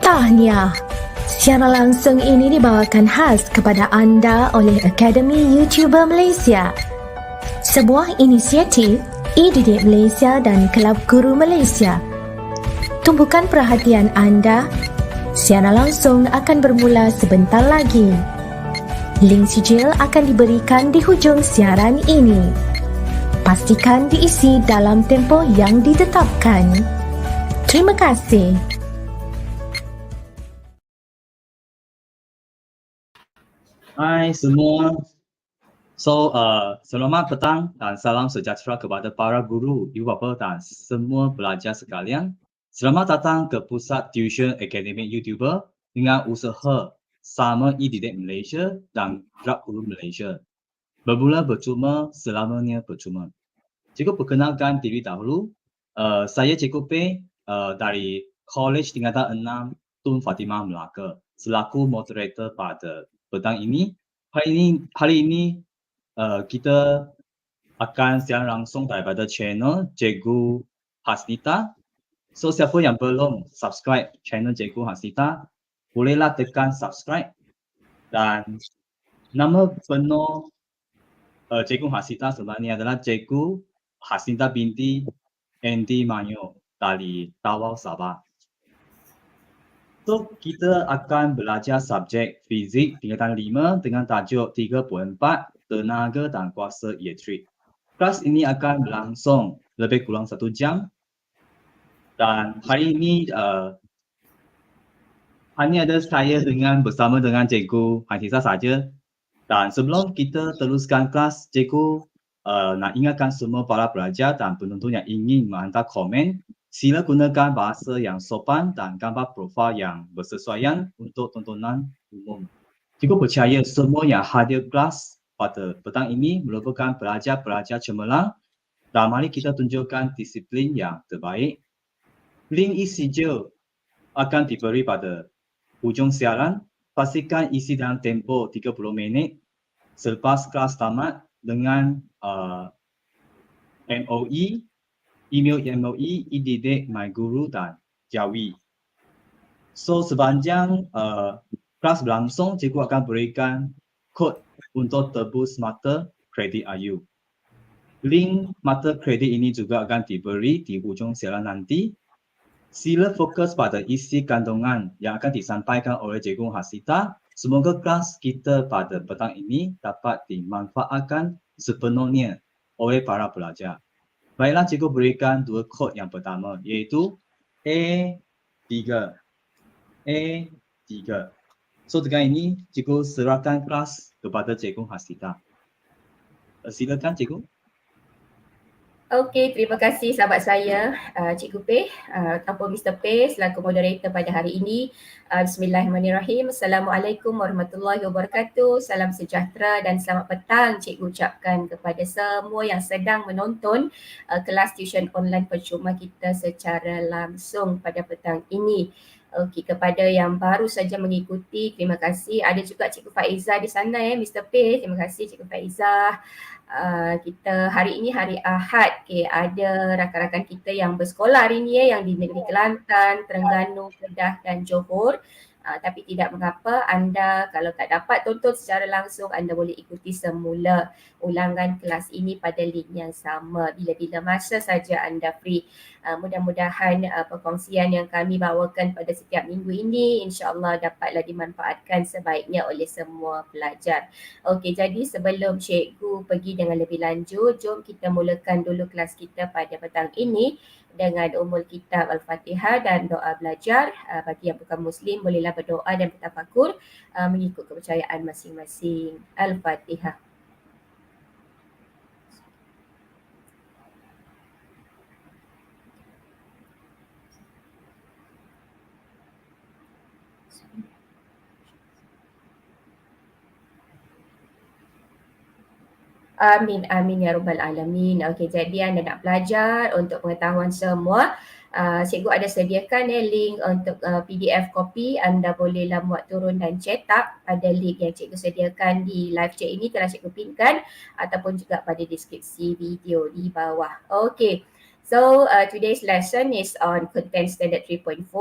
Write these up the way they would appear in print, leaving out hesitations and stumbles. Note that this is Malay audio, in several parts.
Tahniah! Secara langsung ini dibawakan khas kepada anda oleh Akademi YouTuber Malaysia, sebuah inisiatif e-didik Malaysia dan Kelab Guru Malaysia. Tumpukan perhatian anda, secara langsung akan bermula sebentar lagi. Link sijil akan diberikan di hujung siaran ini. Pastikan diisi dalam tempoh yang ditetapkan. Terima kasih. Hai semua. Selamat petang dan salam sejahtera kepada para guru, ibu bapa dan semua pelajar sekalian. Selamat datang ke Pusat Tuisyen YouTuber dengan usaha sama e-didik Malaysia dan Kelab Guru Malaysia. Bermula percuma, selamanya percuma. Cikgu perkenalkan diri dahulu. Saya Cikgu P dari College Tingkatan 6 Tun Fatimah Melaka selaku moderator pada petang ini. Hari ini kita akan siaran langsung daripada channel Cikgu Hasnitah. So siapa yang belum subscribe channel Cikgu Hasnitah, bolehlah tekan subscribe. Dan nama penuh Cikgu Hasnitah sebenarnya adalah Cikgu Hasnitah binti Andy Manyo dari Tawau, Sabah. So, kita akan belajar subjek Fizik tingkatan 5 dengan tajuk 3.4 Tenaga dan Kuasa Elektrik. Kelas ini akan berlangsung lebih kurang 1 jam. Dan hari ini hanya ada saya bersama dengan Cikgu Hasnitah saja. Dan sebelum kita teruskan kelas, Cikgu nak ingatkan semua para pelajar dan penonton yang ingin menghantar komen, sila gunakan bahasa yang sopan dan gambar profil yang bersesuaian untuk tontonan umum. Cikgu percaya semua yang hadir kelas pada petang ini merupakan pelajar-pelajar cemerlang dan mari kita tunjukkan disiplin yang terbaik. Link e-sijil akan diberi pada hujung siaran. Pastikan isi dalam tempoh 30 minit selepas kelas tamat dengan MOE, email MOE, e-didik, My Guru dan Jawi. So sepanjang kelas berlangsung, cikgu akan berikan kod untuk tebus mata kredit AYU. Link mata kredit ini juga akan diberi di hujung siaran nanti. Sila fokus pada isi kandungan yang akan disampaikan oleh Cikgu Hasnitah. Semoga kelas kita pada petang ini dapat dimanfaatkan sepenuhnya oleh para pelajar. Baiklah, cikgu berikan 2 kod yang pertama iaitu A3. So dengan ini cikgu serahkan kelas kepada Cikgu Hasnitah. Silakan cikgu. Okey, terima kasih sahabat saya Cikgu P ataupun Mr. P selaku moderator pada hari ini. Bismillahirrahmanirrahim. Assalamualaikum warahmatullahi wabarakatuh. Salam sejahtera dan selamat petang cikgu ucapkan kepada semua yang sedang menonton kelas tuition online percuma kita secara langsung pada petang ini. Okey, kepada yang baru saja mengikuti, terima kasih. Ada juga Cikgu Faizah di sana Mr. P. Terima kasih Cikgu Faizah. Kita hari ini hari Ahad, ada rakan-rakan kita yang bersekolah hari ini yang di negeri Kelantan, Terengganu, Kedah dan Johor. Tapi tidak mengapa, anda kalau tak dapat tonton secara langsung, anda boleh ikuti semula ulangan kelas ini pada link yang sama bila-bila masa saja anda free. Mudah-mudahan perkongsian yang kami bawakan pada setiap minggu ini insya-Allah dapatlah dimanfaatkan sebaiknya oleh semua pelajar. Okey, jadi sebelum cikgu pergi dengan lebih lanjut, jom kita mulakan dulu kelas kita pada petang ini dengan umul kitab Al-Fatihah dan doa belajar. Bagi yang bukan Muslim bolehlah berdoa dan bertafakur mengikut kepercayaan masing-masing. Al-Fatihah. Amin, amin ya rabbal alamin. Okey, jadi anda nak belajar untuk pengetahuan semua. Cikgu ada sediakan link untuk PDF copy. Anda bolehlah muat turun dan cetak. Ada link yang cikgu sediakan di live chat ini telah cikgu pinkan ataupun juga pada deskripsi video di bawah. Okey. So today's lesson is on content standard 3.4,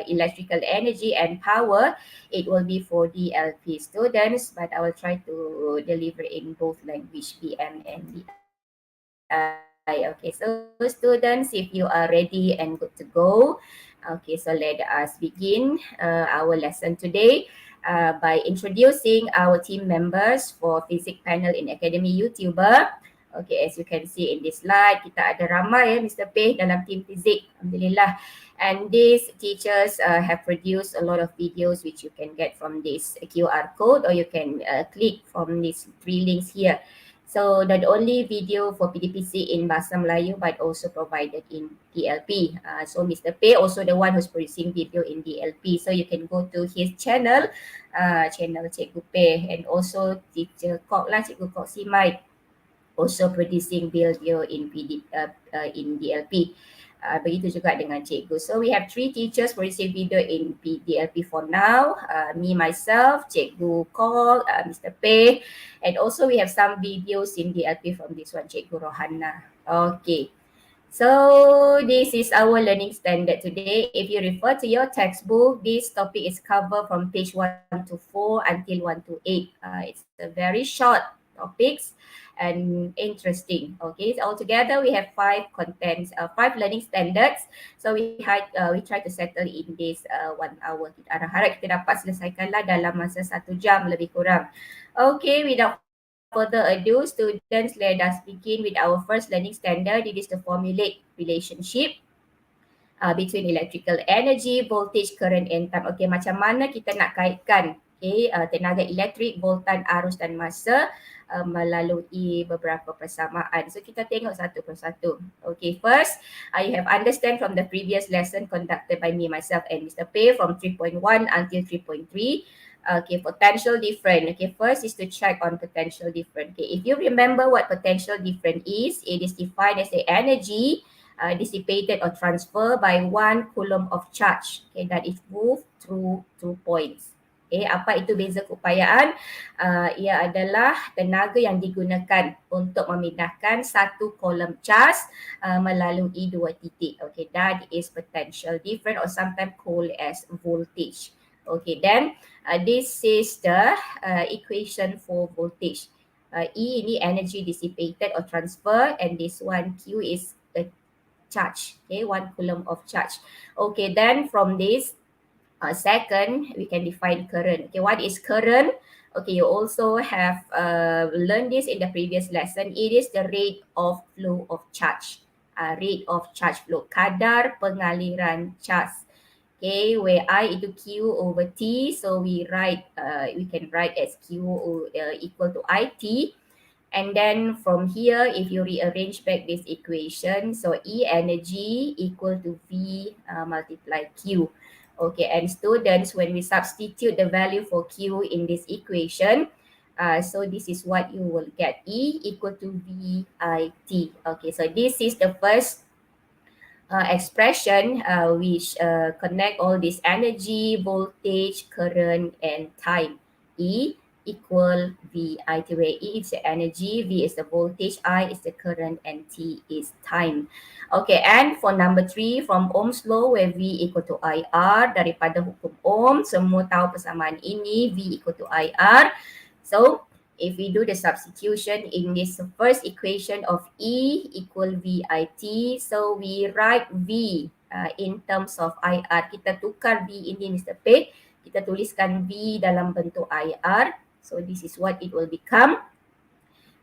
electrical energy and power. It will be for DLP students, but I will try to deliver in both language, BM and DI. Okay, so students, if you are ready and good to go, okay, so let us begin our lesson today by introducing our team members for Fizik panel in Academy YouTuber. Okay, as you can see in this slide, kita ada ramai Mr. Peh dalam team Fizik. Alhamdulillah. And these teachers have produced a lot of videos which you can get from this QR code, or you can click from these 3 links here. So not only video for PDPC in Bahasa Melayu but also provided in DLP. So Mr. Peh also the one who's producing video in DLP. So you can go to his channel, channel Cikgu Peh, and also teacher Kok lah, Cikgu Kok Simai, also producing video in DLP. Begitu juga dengan cikgu. So we have 3 teachers producing video in DLP for now. Me, myself, Cikgu Kol, Mr. Peh, and also we have some videos in DLP from this one, Cikgu Rohana. Okay. So this is our learning standard today. If you refer to your textbook, this topic is covered from page 1 to 4 until 1 to 8. It's a very short topics and interesting. Okay, so altogether we have 5 contents, 5 learning standards. So we try to settle in this 1 hour. Kita harap kita dapat selesaikanlah dalam masa 1 jam lebih kurang. Okay, without further ado, students, let us begin with our first learning standard. It is to formulate relationship between electrical energy, voltage, current and time. Okay, macam mana kita nak kaitkan tenaga elektrik, voltan, arus dan masa melalui beberapa persamaan. So kita tengok satu persatu. Okay, first, you have understand from the previous lesson conducted by me, myself and Mr. Peh from 3.1 until 3.3. Okay, potential difference. Okay, first is to check on potential difference. Okay, if you remember what potential difference is, it is defined as the energy dissipated or transferred by 1 coulomb of charge, okay, that is moved through 2 points. Okay, apa itu beza keupayaan? Ia adalah tenaga yang digunakan untuk memindahkan 1 kolom charge melalui 2 titik. Okay, that is potential difference or sometimes called as voltage. Okay, then this is the equation for voltage. E ini energy dissipated or transfer, and this one Q is the charge. Okay, 1 coulomb of charge. Okay, then from this second, we can define current. Okay, what is current? Okay, you also have learned this in the previous lesson. It is the rate of flow of charge. Rate of charge flow, kadar pengaliran charge. Okay, where I itu Q over T, so we can write as Q equal to IT. And then from here, if you rearrange back this equation, so E energy equal to V multiply Q. Okay, and students, when we substitute the value for Q in this equation, so this is what you will get. E equal to VIT. Okay, so this is the first expression which connect all this energy, voltage, current, and time. E equal VIT, where E is the energy, V is the voltage, I is the current, and T is time. Okay, and for number 3, from Ohm's law, where V equal to IR, daripada hukum Ohm, semua tahu persamaan ini, V equal to IR. So, if we do the substitution in this first equation of E equal VIT, so we write V in terms of IR. Kita tukar V ini, Mr. Peh, kita tuliskan V dalam bentuk IR. So this is what it will become.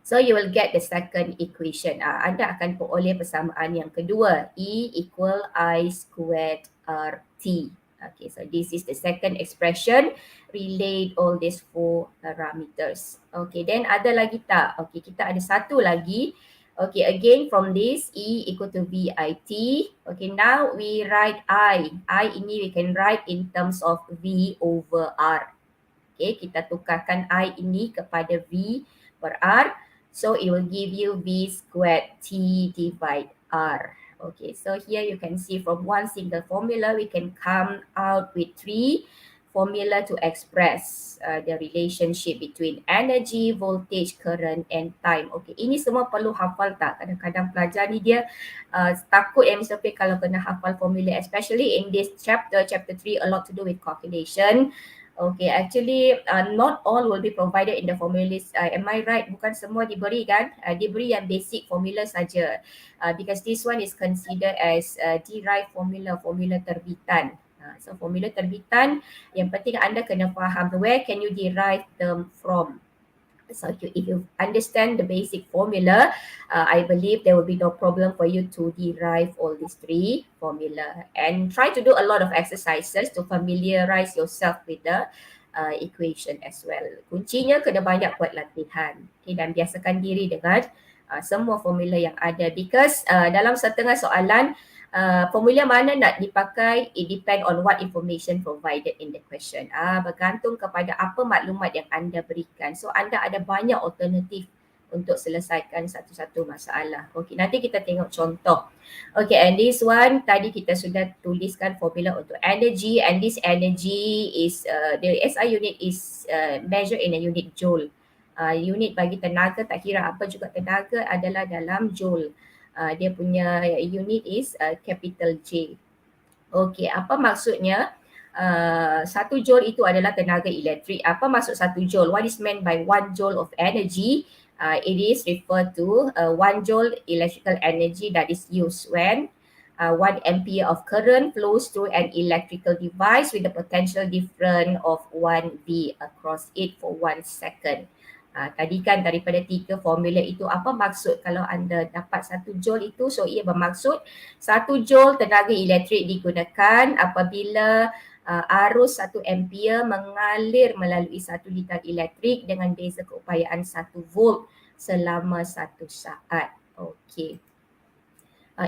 So you will get the second equation. Anda akan peroleh persamaan yang kedua. E equal I squared RT. Okay, so this is the second expression. Relate all these 4 parameters. Okay, then ada lagi tak? Okay, kita ada satu lagi. Okay, again from this, E equal to VIT. Okay, now we write I. I ini we can write in terms of V over R. Okay, kita tukarkan I ini kepada V per R. So it will give you V squared T divide R. Okay, so here you can see from one single formula, we can come out with 3 formula to express the relationship between energy, voltage, current and time. Okay, ini semua perlu hafal tak? Kadang-kadang pelajar ni dia takut Mr. P kalau kena hafal formula, especially in this chapter 3, a lot to do with calculation. Okay, actually not all will be provided in the formula list. Am I right? Bukan semua diberi kan? Diberi yang basic formula saja. Because this one is considered as derived formula, formula terbitan. So formula terbitan yang penting anda kena faham where can you derive them from. So if you understand the basic formula, I believe there will be no problem for you to derive all these three formula, and try to do a lot of exercises to familiarize yourself with the equation as well. Kuncinya kena banyak buat latihan, okay, dan biasakan diri dengan semua formula yang ada, because dalam setengah soalan formula mana nak dipakai, it depend on what information provided in the question. Bergantung kepada apa maklumat yang anda berikan. So anda ada banyak alternatif untuk selesaikan satu-satu masalah. Okay, nanti kita tengok contoh. Okay, and this one tadi kita sudah tuliskan formula untuk energy, and this energy is the SI unit is measured in a unit joule. Unit bagi tenaga, tak kira apa juga tenaga, adalah dalam joule. Dia punya unit is capital J. Okay, apa maksudnya? 1 joule itu adalah tenaga elektrik. Apa maksud 1 joule? What is meant by 1 joule of energy? It is referred to 1 joule electrical energy that is used when 1 ampere of current flows through an electrical device with the potential difference of 1 V across it for 1 second. Tadi kan daripada 3 formula itu, apa maksud kalau anda dapat 1 joule itu? So ia bermaksud 1 joule tenaga elektrik digunakan apabila arus 1 ampere mengalir melalui 1 liter elektrik dengan beza keupayaan 1 volt selama 1 saat. Okey.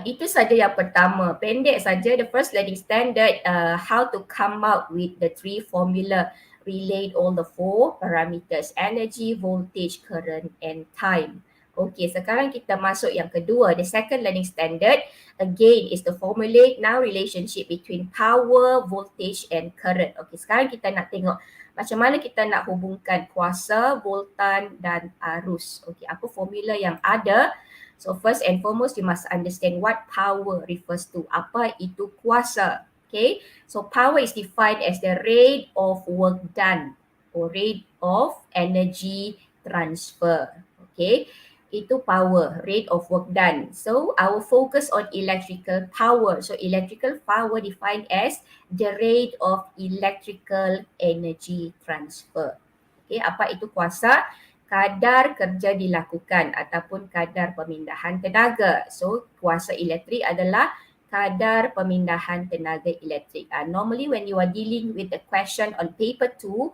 Itu saja yang pertama. Pendek saja, the first learning standard, how to come up with the 3 formula, relate all the 4 parameters, energy, voltage, current and time. Okay, sekarang kita masuk yang kedua, the second learning standard. Again, is the formulate now relationship between power, voltage and current. Okay, sekarang kita nak tengok macam mana kita nak hubungkan kuasa, voltan dan arus. Okay, apa formula yang ada? So first and foremost, you must understand what power refers to. Apa itu kuasa? Okay, so power is defined as the rate of work done or rate of energy transfer. Okay, itu power, rate of work done. So our focus on electrical power. So electrical power defined as the rate of electrical energy transfer. Okay, apa itu kuasa? Kadar kerja dilakukan ataupun kadar pemindahan tenaga. So kuasa elektrik adalah kadar pemindahan tenaga elektrik. Normally when you are dealing with the question on paper 2,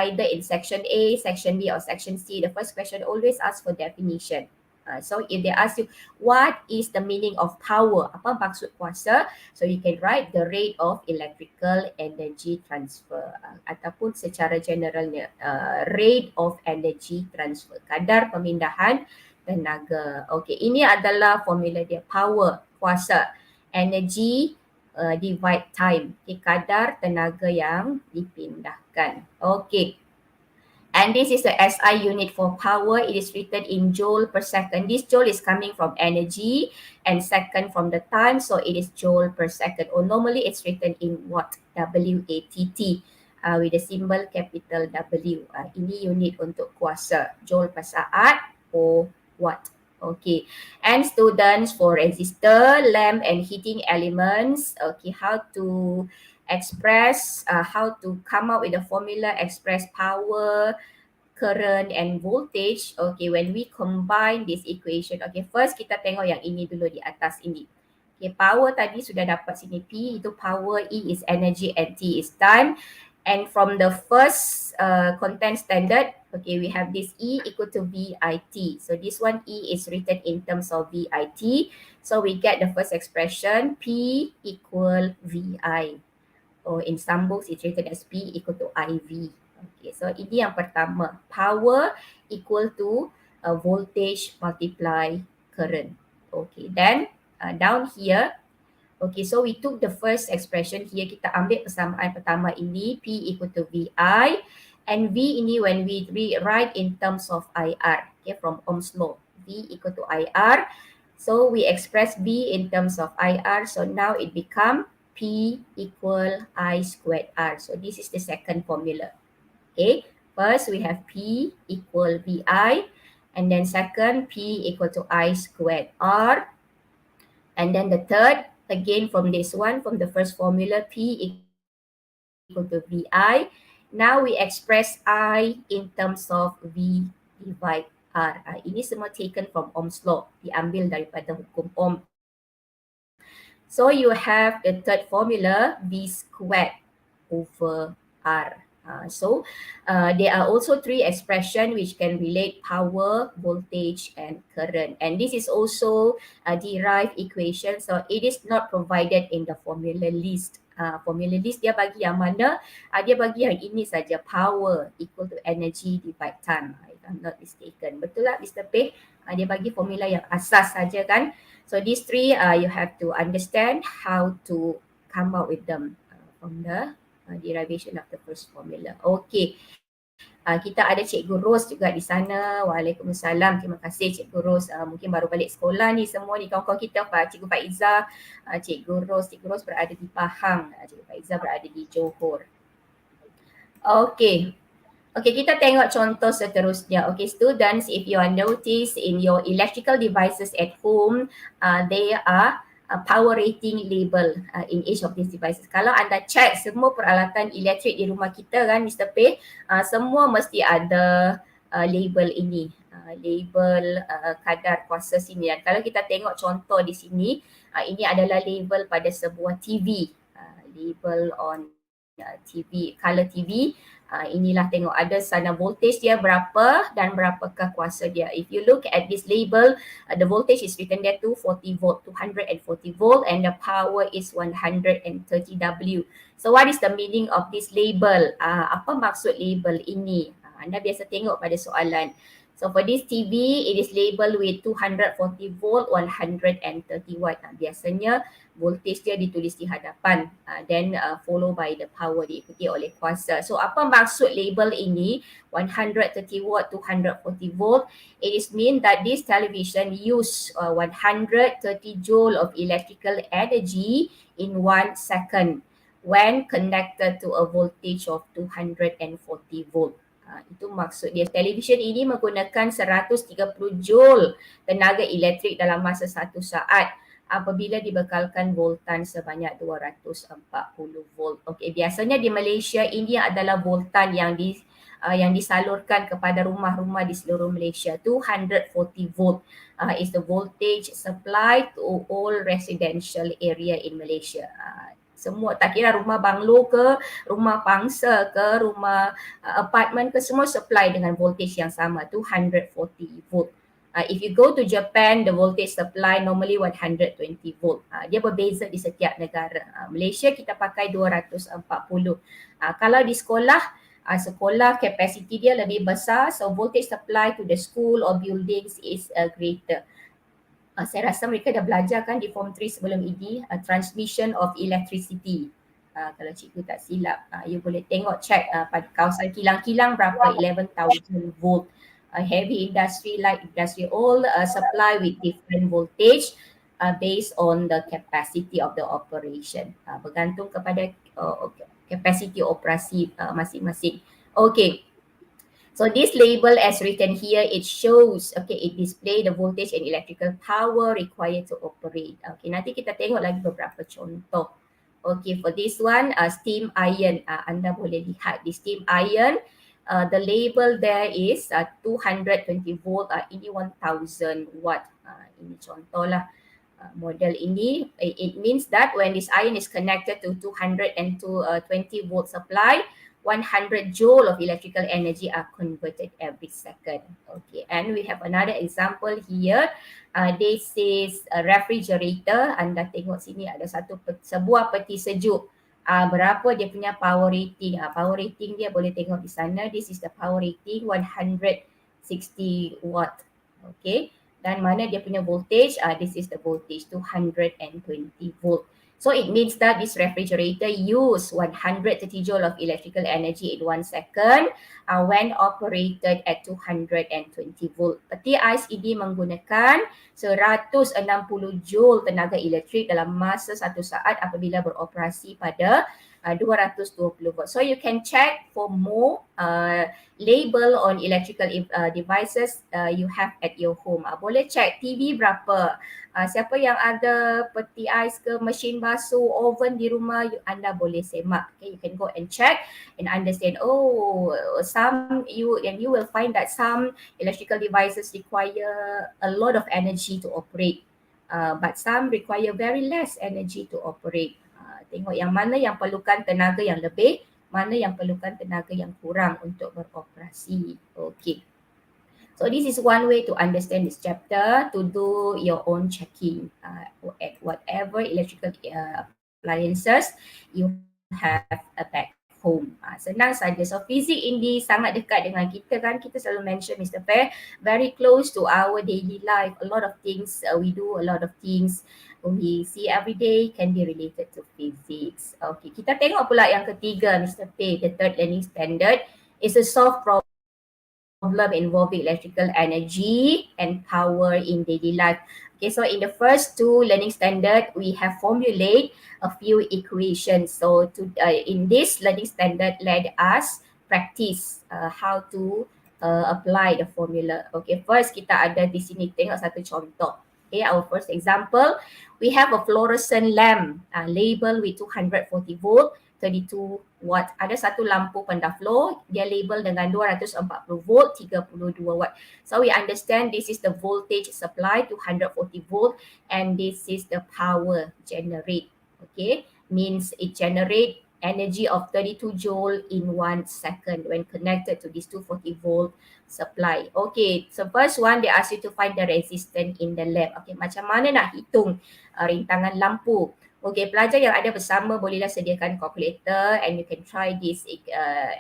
either in section A, section B or section C, the first question always asks for definition. So if they ask you, what is the meaning of power? Apa maksud kuasa? So you can write the rate of electrical energy transfer ataupun secara generalnya rate of energy transfer, kadar pemindahan tenaga. Okay, ini adalah formula dia, power, kuasa, energy divide time, okay, kadar tenaga yang dipindahkan. Okay. And this is the SI unit for power. It is written in joule per second. This joule is coming from energy and second from the time. So it is joule per second. Or normally it's written in watt, W-A-T-T, with the symbol capital W. Ini unit untuk kuasa, joule per saat or watt. Okay. And students, for resistor, lamp and heating elements, okay, how to express, how to come up with a formula, express power, current and voltage. Okay, when we combine this equation, okay, first kita tengok yang ini dulu di atas ini. Okay, power tadi sudah dapat sini, P itu power, E is energy and T is time. And from the first content standard, okay, we have this E equal to VIT. So this one E is written in terms of VIT. So we get the first expression, P equal VI. Or in some books it's written as P equal to IV. Okay, so ini yang pertama, power equal to voltage multiply current. Okay, then down here Okay, so we took the first expression here, kita ambil persamaan pertama ini, P equal to VI, and V ini when we write in terms of IR, okay, from Ohm's law, V equal to IR. So we express V in terms of IR, so now it become P equal I squared R. So this is the second formula. Okay, first we have P equal VI, and then second P equal to I squared R, and then the third, again from this one, from the first formula, P equal to VI. Now we express I in terms of V divide R. Ini semua taken from Ohm's law, diambil daripada hukum Ohm. So you have the third formula, V squared over R. There are also three expressions which can relate power, voltage and current, and this is also a derived equation, so it is not provided in the formula list. Formula list dia bagi yang mana? Dia bagi yang ini saja, power equal to energy divide time, if I'm not mistaken. Betul tak Mr. P? Dia bagi formula yang asas saja kan. So these three you have to understand how to come out with them from the derivation of the first formula. Okay. Kita ada Cikgu Ros juga di sana. Waalaikumsalam. Terima kasih Cikgu Ros. Mungkin baru balik sekolah ni semua ni kawan-kawan kita. Cikgu Faizah, Cikgu Ros berada di Pahang. Cikgu Faizah berada di Johor. Okay. Okay, kita tengok contoh seterusnya. Okay, students, if you are notice in your electrical devices at home, they are power rating label in each of these devices. Kalau anda check semua peralatan elektrik di rumah kita kan Mr. P, semua mesti ada label ini, label kadar kuasa sini. Dan kalau kita tengok contoh di sini, ini adalah label pada sebuah TV, label on TV, color TV. Inilah tengok ada sana voltage dia berapa dan berapakah kuasa dia. If you look at this label, the voltage is written there 240 volt, 240 volt, and the power is 130 W. So what is the meaning of this label? Apa maksud label ini? Anda biasa tengok pada soalan. So for this TV, it is labeled with 240 volt, 130 watt. Biasanya voltage dia ditulis di hadapan, then follow by the power, diikuti oleh kuasa. So apa maksud label ini? 130 watt, 240 volt. It is mean that this television use 130 joule of electrical energy in 1 second when connected to a voltage of 240 volt. Itu maksud dia. Television ini menggunakan 130 joule tenaga elektrik dalam masa 1 saat apabila dibekalkan voltan sebanyak 240 volt. Okey, biasanya di Malaysia ini adalah voltan yang disalurkan kepada rumah-rumah di seluruh Malaysia. 240 volt is the voltage supplied to all residential area in Malaysia. Semua, tak kira rumah banglo ke, rumah pangsa ke, rumah apartment ke, semua supply dengan voltage yang sama, 240 volt. If you go to Japan, the voltage supply normally 120 volt. Dia berbeza di setiap negara. Malaysia kita pakai 240. Kalau di sekolah, sekolah capacity dia lebih besar, so voltage supply to the school or buildings is greater. Saya rasa mereka dah belajar kan di form 3 sebelum ini, transmission of electricity. Kalau cikgu tak silap, you boleh tengok check pada kawasan kilang-kilang berapa, 11,000 volt. Heavy industry, light industry, all supply with different voltage based on the capacity of the operation. Bergantung kepada capacity operasi masing-masing. Okay. So this label as written here, it shows, okay, it display the voltage and electrical power required to operate. Okay, nanti kita tengok lagi beberapa contoh. Okay, for this one, steam iron, anda boleh lihat di steam iron, the label there is 220 volt, ini 1000 watt. Ini contoh lah model ini. It means that when this iron is connected to 220 volt supply, 100 joule of electrical energy are converted every second. Okay, and we have another example here. This is a refrigerator. Anda tengok sini ada sebuah peti sejuk. Berapa dia punya power rating? Power rating dia boleh tengok di sana. This is the power rating, 160 watt. Okay, dan mana dia punya voltage? This is the voltage, 220 volt. So it means that this refrigerator use 130 joule of electrical energy in 1 second when operated at 220 volt. Peti ais ini menggunakan 160 joule tenaga elektrik dalam masa 1 saat apabila beroperasi pada 220 volt. So you can check for more label on electrical devices you have at your home. Boleh check TV berapa. Siapa yang ada peti ais ke mesin basuh, oven di rumah, anda boleh semak. Okay, you can go and check and understand. Oh, you will find that some electrical devices require a lot of energy to operate, but some require very less energy to operate. Tengok yang mana yang perlukan tenaga yang lebih, mana yang perlukan tenaga yang kurang untuk beroperasi. Okay. So this is one way to understand this chapter, to do your own checking at whatever electrical appliances you have back home. Senang saja. So fizik ini sangat dekat dengan kita kan. Kita selalu mention Mr. Fair, very close to our daily life. A lot of things we do, a lot of things we see every day can be related to physics. Okay, kita tengok pula yang ketiga Mr. Fair, the third learning standard is a solve problem involving electrical energy and power in daily life. Okay, so in the first two learning standard, we have formulate a few equations. So in this learning standard, let us practice how to apply the formula. Okay, first kita ada di sini, tengok satu contoh. Okay, our first example, we have a fluorescent lamp labeled with 240 volt, 32 watt. Ada satu lampu pendafloh, dia label dengan 240 volt, 32 watt. So we understand this is the voltage supply, 240 volt, and this is the power generate. Okay, means it generate energy of 32 joule in 1 second when connected to this 240 volt supply. Okay, so first one, they ask you to find the resistance in the lamp. Okay, macam mana nak hitung rintangan lampu? Okay, pelajar yang ada bersama bolehlah sediakan calculator and you can try this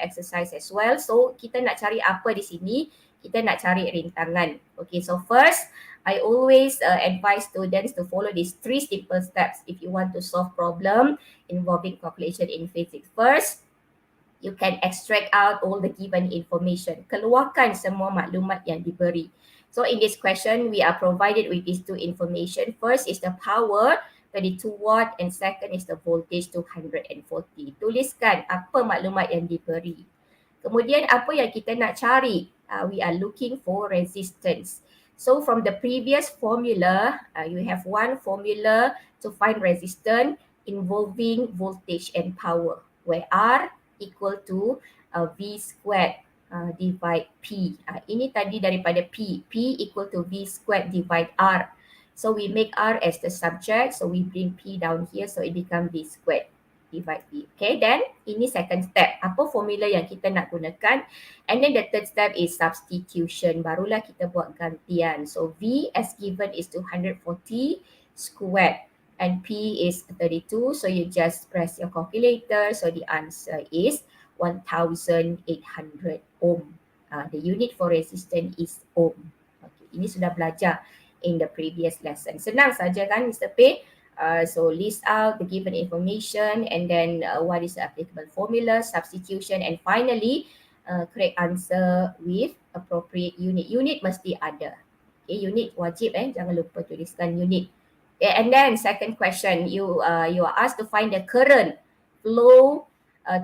exercise as well. So kita nak cari apa di sini? Kita nak cari rintangan. Okay, so first, I always advise students to follow these 3 simple steps if you want to solve problem involving calculation in physics. First, you can extract out all the given information. Keluarkan semua maklumat yang diberi. So in this question, we are provided with these 2 information. First is the power, 32 watt, and second is the voltage 240. Tuliskan apa maklumat yang diberi. Kemudian apa yang kita nak cari? We are looking for resistance. So from the previous formula, you have one formula to find resistance involving voltage and power, where R equal to V squared divide P. Ini tadi daripada P. P equal to V squared divide R. So we make R as the subject, so we bring P down here, so it become V squared divide P. Okay, then ini second step. Apa formula yang kita nak gunakan? And then the third step is substitution. Barulah kita buat gantian. So V as given is 240 squared and P is 32. So you just press your calculator. So the answer is 1800 ohm. The unit for resistance is ohm. Okay, ini sudah belajar in the previous lesson. Senang saja kan Mr. P? So list out the given information and then what is the applicable formula, substitution, and finally correct answer with appropriate unit. Unit mesti ada. Okay, unit wajib jangan lupa tuliskan unit. Okay, and then second question, you are asked to find the current flow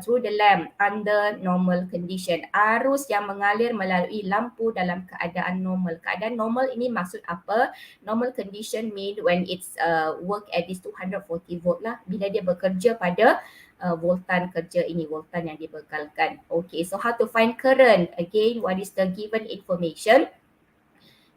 through the lamp under normal condition. Arus yang mengalir melalui lampu dalam keadaan normal. Keadaan normal ini maksud apa? Normal condition mean when it's work at this 240 volt lah. Bila dia bekerja pada voltan kerja ini, voltan yang dibekalkan. Okay, so how to find current? Again, what is the given information?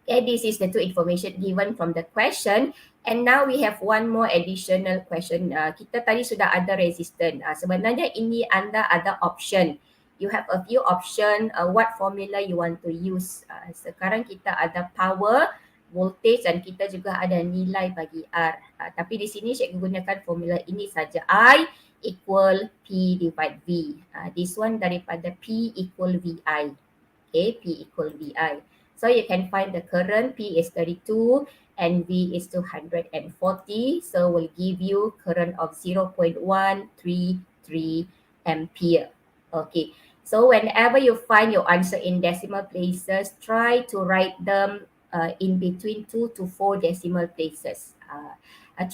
Okay, this is the 2 information given from the question. And now we have one more additional question. Kita tadi sudah ada resistance. Sebenarnya ini anda ada option. You have a few option what formula you want to use. Sekarang kita ada power, voltage, dan kita juga ada nilai bagi R. Tapi di sini cikgu gunakan formula ini saja. I equal P divide V. This one daripada P equal VI. Okay, P equal VI. So you can find the current, P is 32 and V is 240. So will give you current of 0.133 ampere. Okay, so whenever you find your answer in decimal places, try to write them in between 2 to 4 decimal places.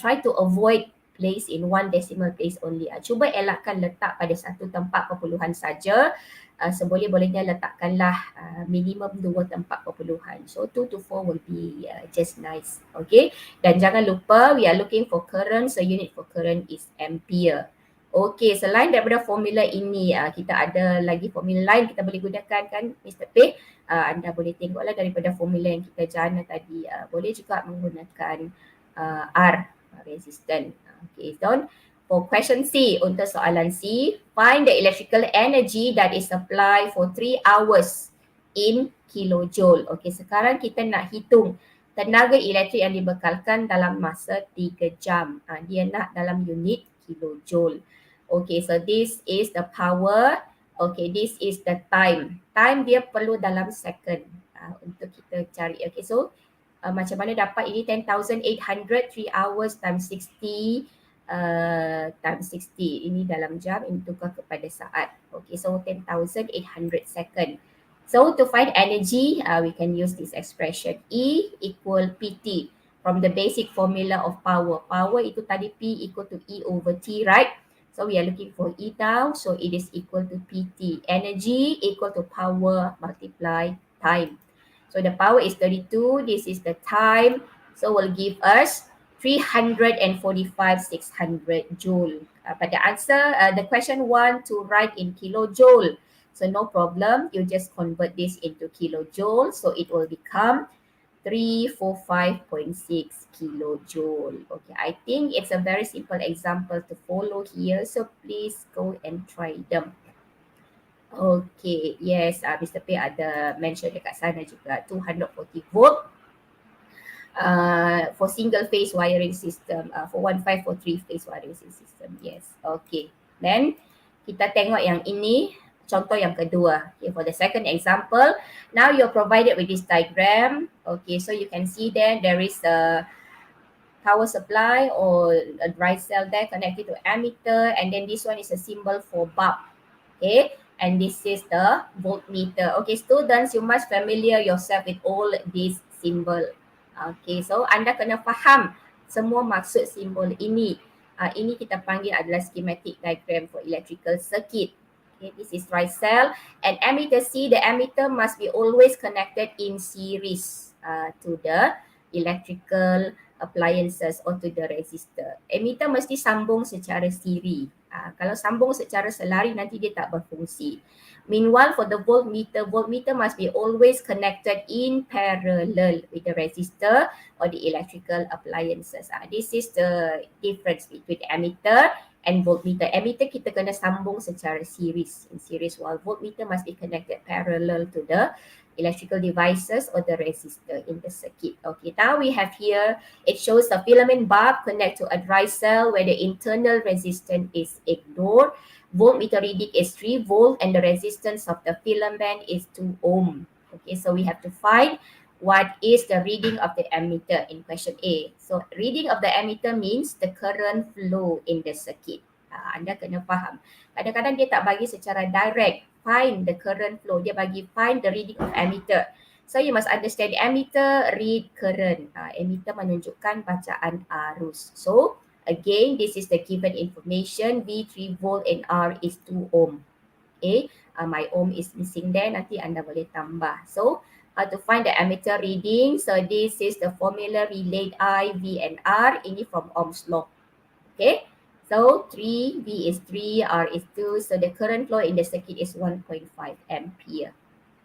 Try to avoid place in one decimal place only. Cuba elakkan letak pada satu tempat perpuluhan saja. Seboleh-bolehnya letakkanlah minimum 2 tempat perpuluhan. So 2 to 4 will be just nice. Okay. Dan jangan lupa we are looking for current. So unit for current is ampere. Okay, selain daripada formula ini, kita ada lagi formula lain kita boleh gunakan kan Mr. P. Anda boleh tengoklah daripada formula yang kita jana tadi. Boleh juga menggunakan R, resistant. Okay, so for question C, untuk soalan C, find the electrical energy that is supplied for 3 hours in kilojoule. Okay, sekarang kita nak hitung tenaga elektrik yang dibekalkan dalam masa 3 jam. Dia nak dalam unit kilojoule. Okay, so this is the power. Okay, this is the time. Time dia perlu dalam second untuk kita cari. Okay, so macam mana dapat ini 10,800 3 hours times 60 times 60. Ini dalam jam, ini tukar kepada saat. Okay, so 10,800 second. So to find energy, we can use this expression. E equal PT from the basic formula of power. Power itu tadi P equal to E over T, right? So we are looking for E now, so it is equal to PT. Energy equal to power multiply time. So the power is 32, this is the time, so will give us 345,600 joule. Pada answer, the question 1 to write in kilojoule. So no problem, you just convert this into kilojoule, so it will become 345.6 kilojoule. Okay, I think it's a very simple example to follow here. So please go and try them. Okay, yes, Mr. P ada mention dekat sana juga 240 volt for single phase wiring system, for 15 for 3 phase wiring system. Yes, okay. Then kita tengok yang ini. Contoh yang kedua, okay, for the second example, now you're provided with this diagram. Okay, so you can see there is a power supply or a dry cell there connected to ammeter, and then this one is a symbol for bulb. Okay, and this is the voltmeter. Okay, students, you must familiar yourself with all these symbol. Okay, so anda kena faham semua maksud simbol ini. Ini kita panggil adalah schematic diagram for electrical circuit. Okay, this is dry cell, and ammeter C, the ammeter must be always connected in series to the electrical appliances or to the resistor. Ammeter mesti sambung secara siri. Kalau sambung secara selari nanti dia tak berfungsi. Meanwhile, for the voltmeter, voltmeter must be always connected in parallel with the resistor or the electrical appliances. This is the difference between the ammeter and voltmeter. Ammeter kita kena sambung secara series, in series, while voltmeter must be connected parallel to the electrical devices or the resistor in the circuit. Okay, now we have here, it shows the filament bulb connect to a dry cell where the internal resistance is ignored. Voltmeter reading is 3 volt and the resistance of the filament is 2 ohm. Okay, so we have to find what is the reading of the ammeter in question A. So reading of the ammeter means the current flow in the circuit. Anda kena faham. Kadang-kadang dia tak bagi secara direct, find the current flow. Dia bagi find the reading of ammeter. So you must understand the ammeter read current. Ammeter menunjukkan bacaan arus. So again, this is the given information. V 3 volt and R is 2 ohm. Okay, my ohm is missing there. Nanti anda boleh tambah. So to find the ammeter reading, so this is the formula relate I, V and R. Ini from Ohm's law. Okay, so 3, V is 3, R is 2. So the current flow in the circuit is 1.5 ampere.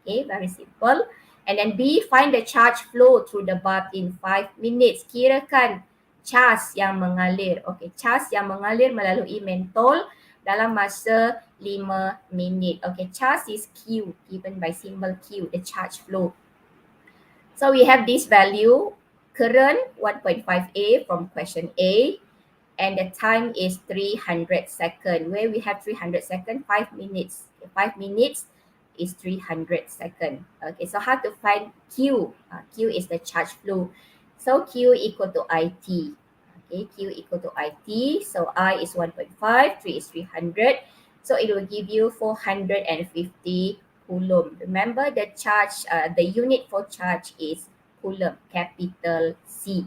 Okay, very simple. And then B, find the charge flow through the bulb in 5 minutes. Kirakan charge yang mengalir. Okay, charge yang mengalir melalui mentol dalam masa 5 minit. Okay, charge is Q, given by symbol Q, the charge flow. So we have this value, current 1.5A from question A, and the time is 300 seconds. Where we have 300 seconds, 5 minutes. 5 minutes is 300 seconds. Okay, so how to find Q? Q is the charge flow. So Q equal to IT. Okay, Q equal to IT. So I is 1.5, 3 is 300. So it will give you 450 coulomb. Remember the charge, the unit for charge is coulomb, capital C.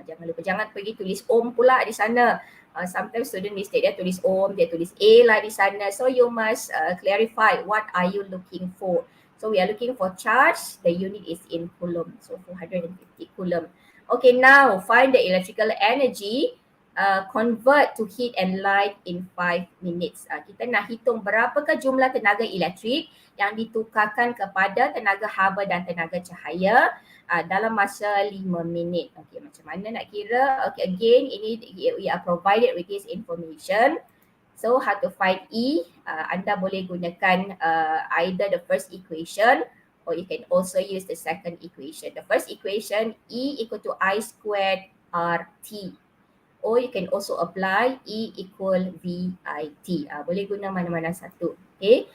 Jangan lupa, jangan pergi tulis ohm pula di sana. Sometimes student mistake, dia tulis ohm, dia tulis A lah di sana. So you must clarify what are you looking for. So we are looking for charge, the unit is in coulomb. So 450 coulomb. Okay, now find the electrical energy, convert to heat and light in 5 minutes. Kita nak hitung berapakah jumlah tenaga elektrik yang ditukarkan kepada tenaga haba dan tenaga cahaya dalam masa 5 minit. Okay, macam mana nak kira? Okay, again, ini we are provided with this information. So how to find E? Anda boleh gunakan either the first equation or you can also use the second equation. The first equation, E equal to I squared RT. Or you can also apply E equal VIT. Boleh guna mana-mana satu. Okay.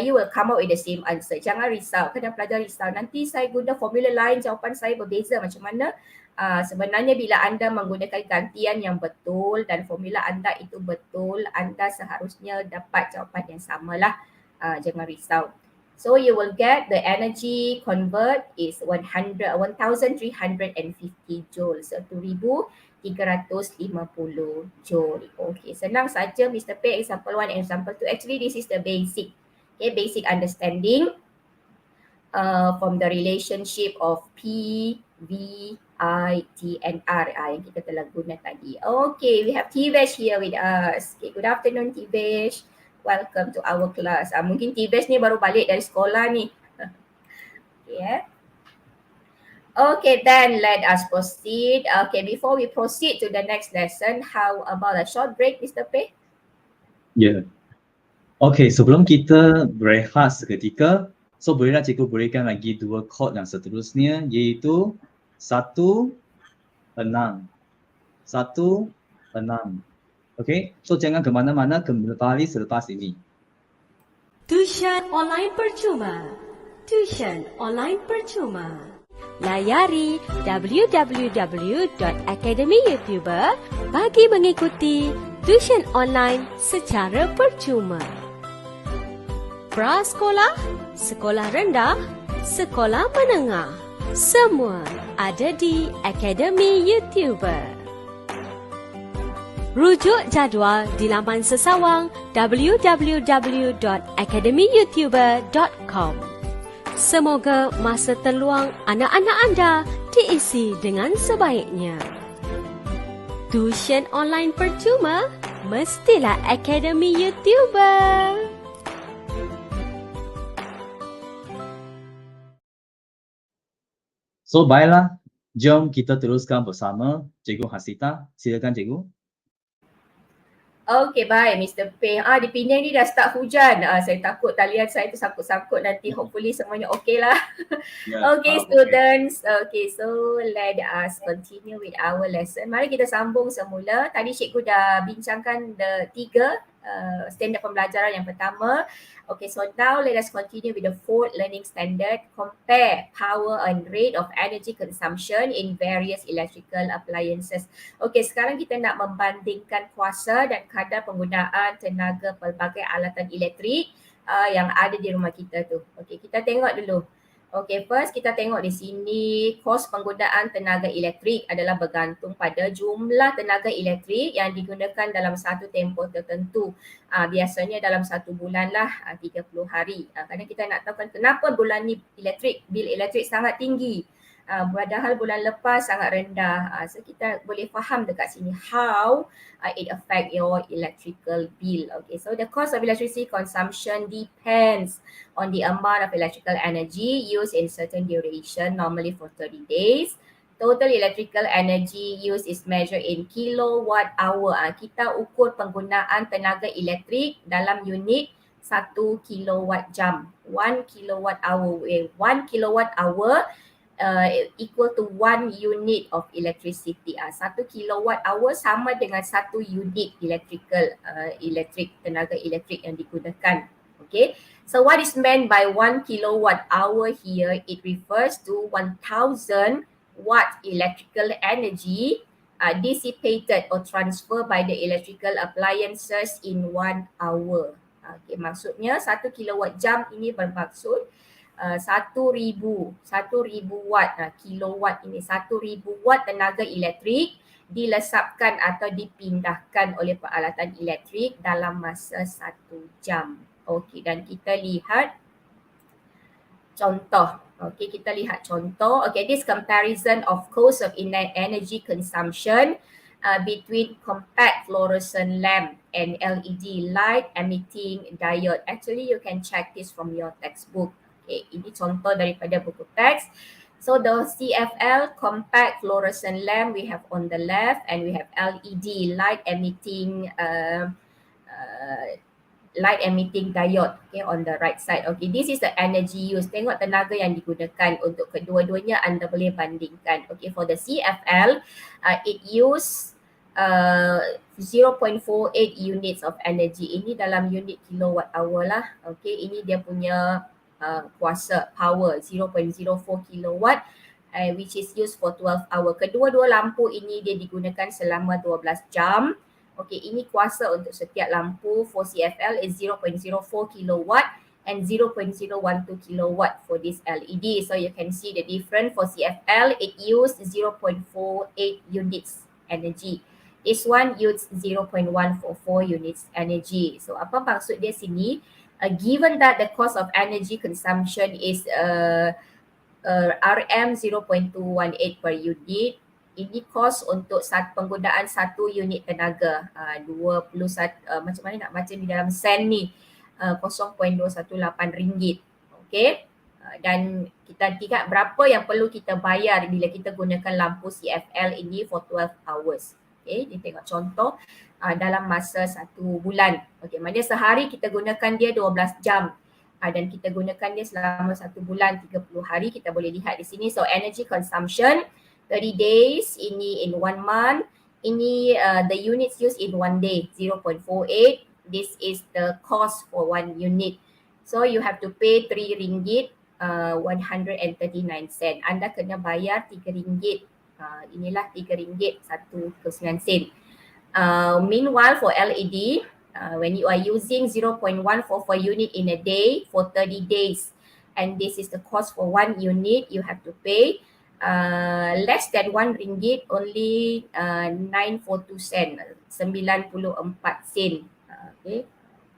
You will come out with the same answer. Jangan risau. Kena pelajar risau. Nanti saya guna formula lain, jawapan saya berbeza macam mana. Sebenarnya bila anda menggunakan gantian yang betul dan formula anda itu betul, anda seharusnya dapat jawapan yang samalah. Jangan risau. So you will get the energy convert is 1350 joules. So 2350 joule. Okay, senang saja Mr. P, example 1 and example 2. Actually this is the basic. Okay, basic understanding from the relationship of P, V, I, T and R yang kita telah guna tadi. Okay, we have T-Vesh here with us. Okay, good afternoon T-Vesh. Welcome to our class. Mungkin T-Vesh ni baru balik dari sekolah ni. Okay. Okay, then let us proceed. Okay, before we proceed to the next lesson, how about a short break, Mr. P? Ya. Okay, sebelum kita berehat seketika, so bolehlah cikgu berikan lagi 2 chord yang seterusnya, iaitu 1, 6. 1, 6. Okay, so jangan ke mana-mana, kembali selepas ini. Tuisyen online percuma. Tuisyen online percuma. Layari www.academyyoutuber bagi mengikuti tuisyen online secara percuma. Prasekolah, sekolah rendah, sekolah menengah, semua ada di Akademi YouTuber. Rujuk jadual di laman sesawang www.academyyoutuber.com. Semoga masa terluang anak-anak anda diisi dengan sebaiknya. Tuisyen online percuma mestilah Akademi YouTuber. So baiklah, jom kita teruskan bersama Cikgu Hasnitah. Silakan Cikgu. Okay, baik Mr. P. Di Penang ni dah start hujan. Saya takut talian saya tu sangkut-sangkut nanti. Hopefully semuanya okay lah. Okay students. Okay, so let us continue with our lesson. Mari kita sambung semula. Tadi cikgu dah bincangkan the 3 standard pembelajaran yang pertama. Okay, so now let us continue with the 4th learning standard. Compare power and rate of energy consumption in various electrical appliances. Okay, sekarang kita nak membandingkan kuasa dan kadar penggunaan tenaga pelbagai alatan elektrik yang ada di rumah kita tu. Okay, kita tengok dulu. Okay, first kita tengok di sini kos penggunaan tenaga elektrik adalah bergantung pada jumlah tenaga elektrik yang digunakan dalam satu tempoh tertentu. Biasanya dalam 1 bulan lah, 30 hari. Kerana kita nak tahu kan kenapa bulan ni bil elektrik sangat tinggi. Padahal bulan lepas sangat rendah. So kita boleh faham dekat sini how it affect your electrical bill. Okay, so the cost of electricity consumption depends on the amount of electrical energy used in certain duration, normally for 30 days. Total electrical energy used is measured in kilowatt hour. Kita ukur penggunaan tenaga elektrik dalam unit 1 kilowatt jam. 1 kilowatt hour. 1 kilowatt hour equal to 1 unit of electricity. 1 kilowatt hour sama dengan 1 unit tenaga elektrik yang digunakan. Okay, so what is meant by 1 kilowatt hour here? It refers to 1000 watt electrical energy dissipated or transferred by the electrical appliances in 1 hour. Okay, maksudnya 1 kilowatt jam ini bermaksud 1,000 watt, kilowatt ini 1,000 watt tenaga elektrik dilesapkan atau dipindahkan oleh peralatan elektrik dalam masa 1 jam. Okey, dan kita lihat contoh. Okey, kita lihat contoh. Okay, this comparison of cost of energy consumption between compact fluorescent lamp and LED light emitting diode. Actually, you can check this from your textbook. Okay, ini contoh daripada buku teks. So the CFL, compact fluorescent lamp, we have on the left, and we have LED light emitting diode, okay, on the right side. Okay, this is the energy used. Tengok tenaga yang digunakan untuk kedua-duanya, anda boleh bandingkan. Okay, for the CFL, it use 0.48 units of energy. Ini dalam unit kilowatt hour lah. Okay, ini dia punya kuasa power 0.04 kilowatt which is used for 12 hour. Kedua-dua lampu ini dia digunakan selama 12 jam. Okay, ini kuasa untuk setiap lampu for CFL is 0.04 kilowatt and 0.012 kilowatt for this LED. So you can see the difference. For CFL, it used 0.48 units energy. This one used 0.144 units energy. So apa maksud dia sini? Given that the cost of energy consumption is RM 0.218 per unit, ini kos untuk penggunaan 1 unit tenaga. 21 macam mana nak baca di dalam sen ni, RM0.218. Okay, dan kita lihat berapa yang perlu kita bayar bila kita gunakan lampu CFL ini for 12 hours. Okay, kita tengok contoh dalam masa 1 bulan. Okay, maknanya sehari kita gunakan dia 12 jam dan kita gunakan dia selama 1 bulan 30 hari. Kita boleh lihat di sini. So energy consumption 30 days, ini in 1 month. Ini the units used in 1 day, 0.48. This is the cost for 1 unit. So you have to pay RM3 139 sen. Anda kena bayar RM3. Inilah RM3 1.9 sen. Meanwhile for LED, when you are using 0.144 unit in a day for 30 days, and this is the cost for 1 unit, you have to pay less than RM1, only 942 sen, 94 sen. Okay,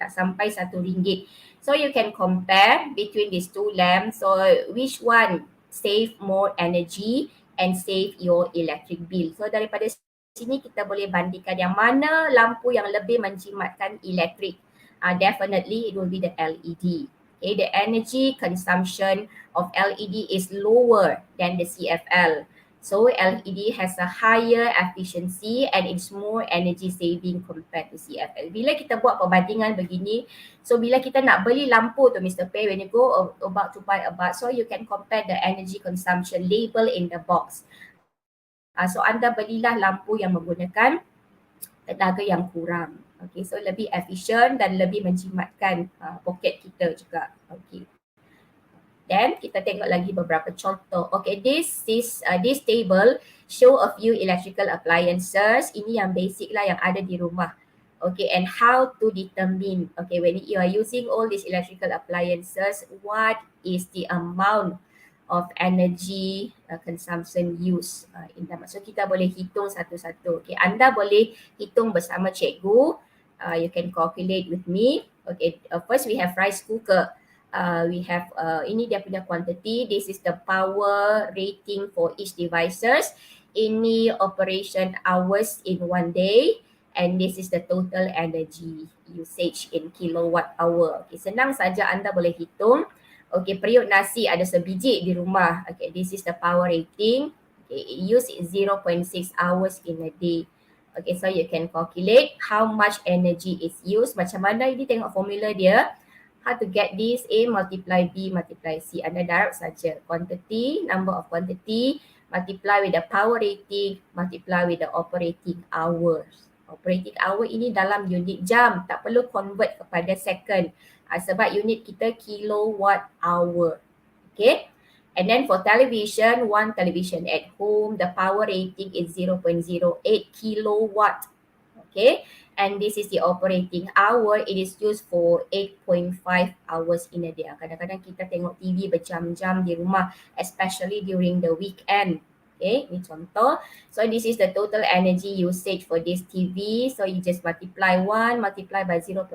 tak sampai RM1. So you can compare between these two lamps. So which one save more energy and save your electric bill? So daripada sini kita boleh bandingkan yang mana lampu yang lebih menjimatkan elektrik. Definitely it will be the LED. Okay, the energy consumption of LED is lower than the CFL. So LED has a higher efficiency and it's more energy saving compared to CFL. Bila kita buat perbandingan begini, so bila kita nak beli lampu tu Mr. Pei, when you go about to buy a bulb, so you can compare the energy consumption label in the box. So anda belilah lampu yang menggunakan tenaga yang kurang. Okay, so lebih efisien dan lebih menjimatkan poket kita juga. Okay. Then kita tengok lagi beberapa contoh. Okay, this table show a few electrical appliances. Ini yang basic lah yang ada di rumah. Okay, and how to determine, okay, when you are using all these electrical appliances, what is the amount of energy consumption use in them. So kita boleh hitung satu-satu. Okay, anda boleh hitung bersama cikgu. You can calculate with me. Okay, first we have rice cooker. We have ini dia punya quantity. This is the power rating for each devices. Ini operation hours in 1 day, and this is the total energy usage in kilowatt hour. Okay, senang saja anda boleh hitung. Okay, periuk nasi ada sebiji di rumah. Okay, this is the power rating. Okay, use 0.6 hours in a day. Okay, so you can calculate how much energy is used. Macam mana ini, tengok formula dia. How to get this? A multiply B multiply C. Anda darab saja. Quantity, number of quantity, multiply with the power rating, multiply with the operating hours. Operating hour ini dalam unit jam. Tak perlu convert kepada second. Sebab unit kita kilowatt hour. Okay. And then for television, one television at home, the power rating is 0.08 kilowatt. Okay, and this is the operating hour. It is used for 8.5 hours in a day. Kadang-kadang kita tengok TV berjam-jam di rumah, especially during the weekend. Okay, ini contoh. So this is the total energy usage for this TV. So you just multiply 1, multiply by 0.08,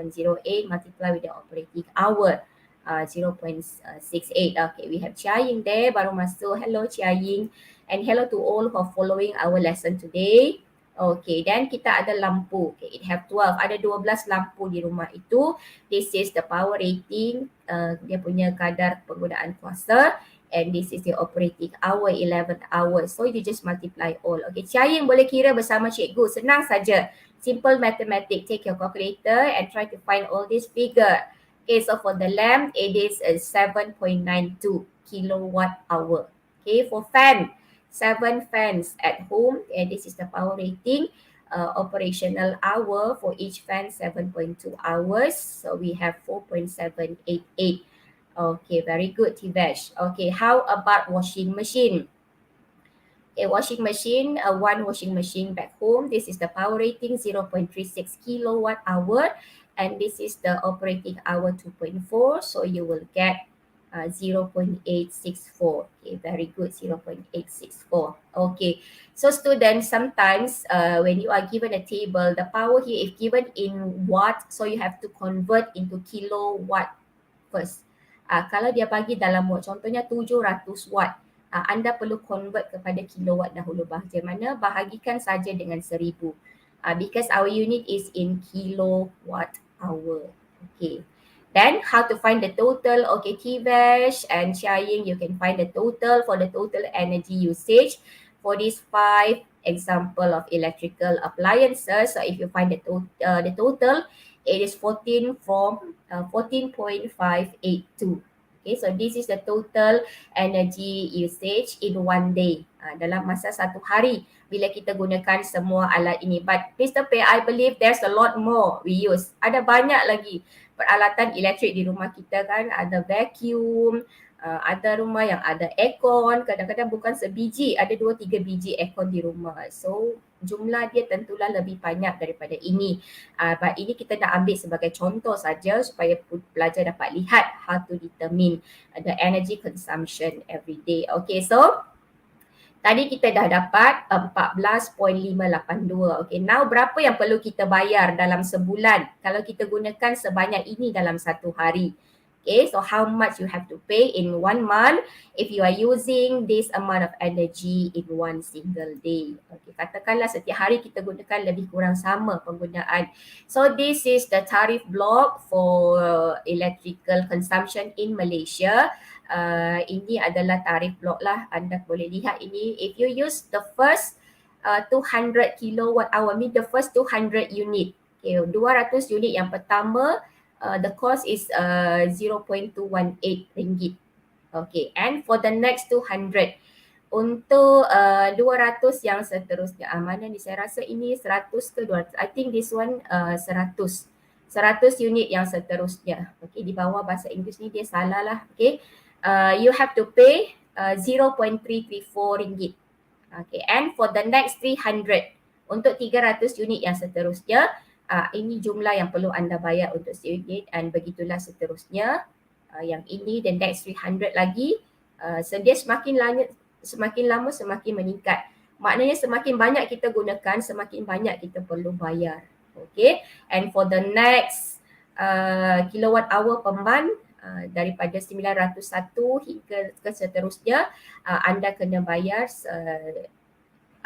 multiply with the operating hour. 0.68. Okay, we have Chia Ying there, baru masuk. Hello Chia Ying, and hello to all who are following our lesson today. Okay, dan kita ada lampu. Okay, it have 12. Ada 12 lampu di rumah itu. This is the power rating, dia punya kadar penggunaan kuasa. And this is the operating hour, 11 hours. So you just multiply all. Okay, Chia Ying boleh kira bersama cikgu. Senang saja. Simple mathematics. Take your calculator and try to find all this figure. Okay, so for the lamp, it is 7.92 kilowatt hour. Okay, for fan, 7 fans at home, and this is the power rating. Operational hour for each fan, 7.2 hours. So we have 4.788. Okay, very good, Tivesh. Okay, how about washing machine? Okay, washing machine, one washing machine back home. This is the power rating, 0.36 kilowatt hour. And this is the operating hour 2.4. So you will get 0.864. Okay, very good, 0.864. Okay, so students, sometimes when you are given a table, the power here is given in watt, so you have to convert into kilowatt first. Kalau dia bagi dalam watt, contohnya 700 watt, anda perlu convert kepada kilowatt dahulu. Bagaimana? Bahagikan saja dengan 1000. Because our unit is in kilowatt hour. Okay. Then how to find the total? Okay, Tivesh and Chia Ying, you can find the total for the total energy usage for these 5 example of electrical appliances. So if you find the total, it is 14.582. Okay, so this is the total energy usage in one day. Dalam masa satu hari bila kita gunakan semua alat ini. But Mr. P, I believe there's a lot more we use. Ada banyak lagi peralatan elektrik di rumah kita kan. Ada vacuum, ada rumah yang ada aircon. Kadang-kadang bukan sebiji, ada 2-3 biji aircon di rumah. So jumlah dia tentulah lebih banyak daripada ini. But ini kita nak ambil sebagai contoh saja supaya pelajar dapat lihat how to determine the energy consumption every day. Okay, so tadi kita dah dapat 14.582. Okay, now berapa yang perlu kita bayar dalam sebulan kalau kita gunakan sebanyak ini dalam satu hari? Okay, so how much you have to pay in 1 month if you are using this amount of energy in one single day. Okay, katakanlah setiap hari kita gunakan lebih kurang sama penggunaan. So this is the tarif block for electrical consumption in Malaysia. Ini adalah tarif blok lah, anda boleh lihat ini. If you use the first 200 kilowatt hour, mean the first 200 unit, okay, 200 unit yang pertama, the cost is 0.218 ringgit. Okay, and for the next 200, untuk 200 yang seterusnya, mana ni, saya rasa ini 100 ke 200, I think this one 100 unit yang seterusnya. Okay, di bawah bahasa Inggeris ni dia salah lah. Okay, you have to pay 0.334 ringgit. Okay, and for the next 300, untuk 300 unit yang seterusnya, ini jumlah yang perlu anda bayar untuk unit, and begitulah seterusnya. Yang ini, the next 300 lagi. So dia semakin lama semakin meningkat. Maknanya semakin banyak kita gunakan, semakin banyak kita perlu bayar. Okay, and for the next kilowatt hour per month, daripada 901 hingga ke seterusnya, anda kena bayar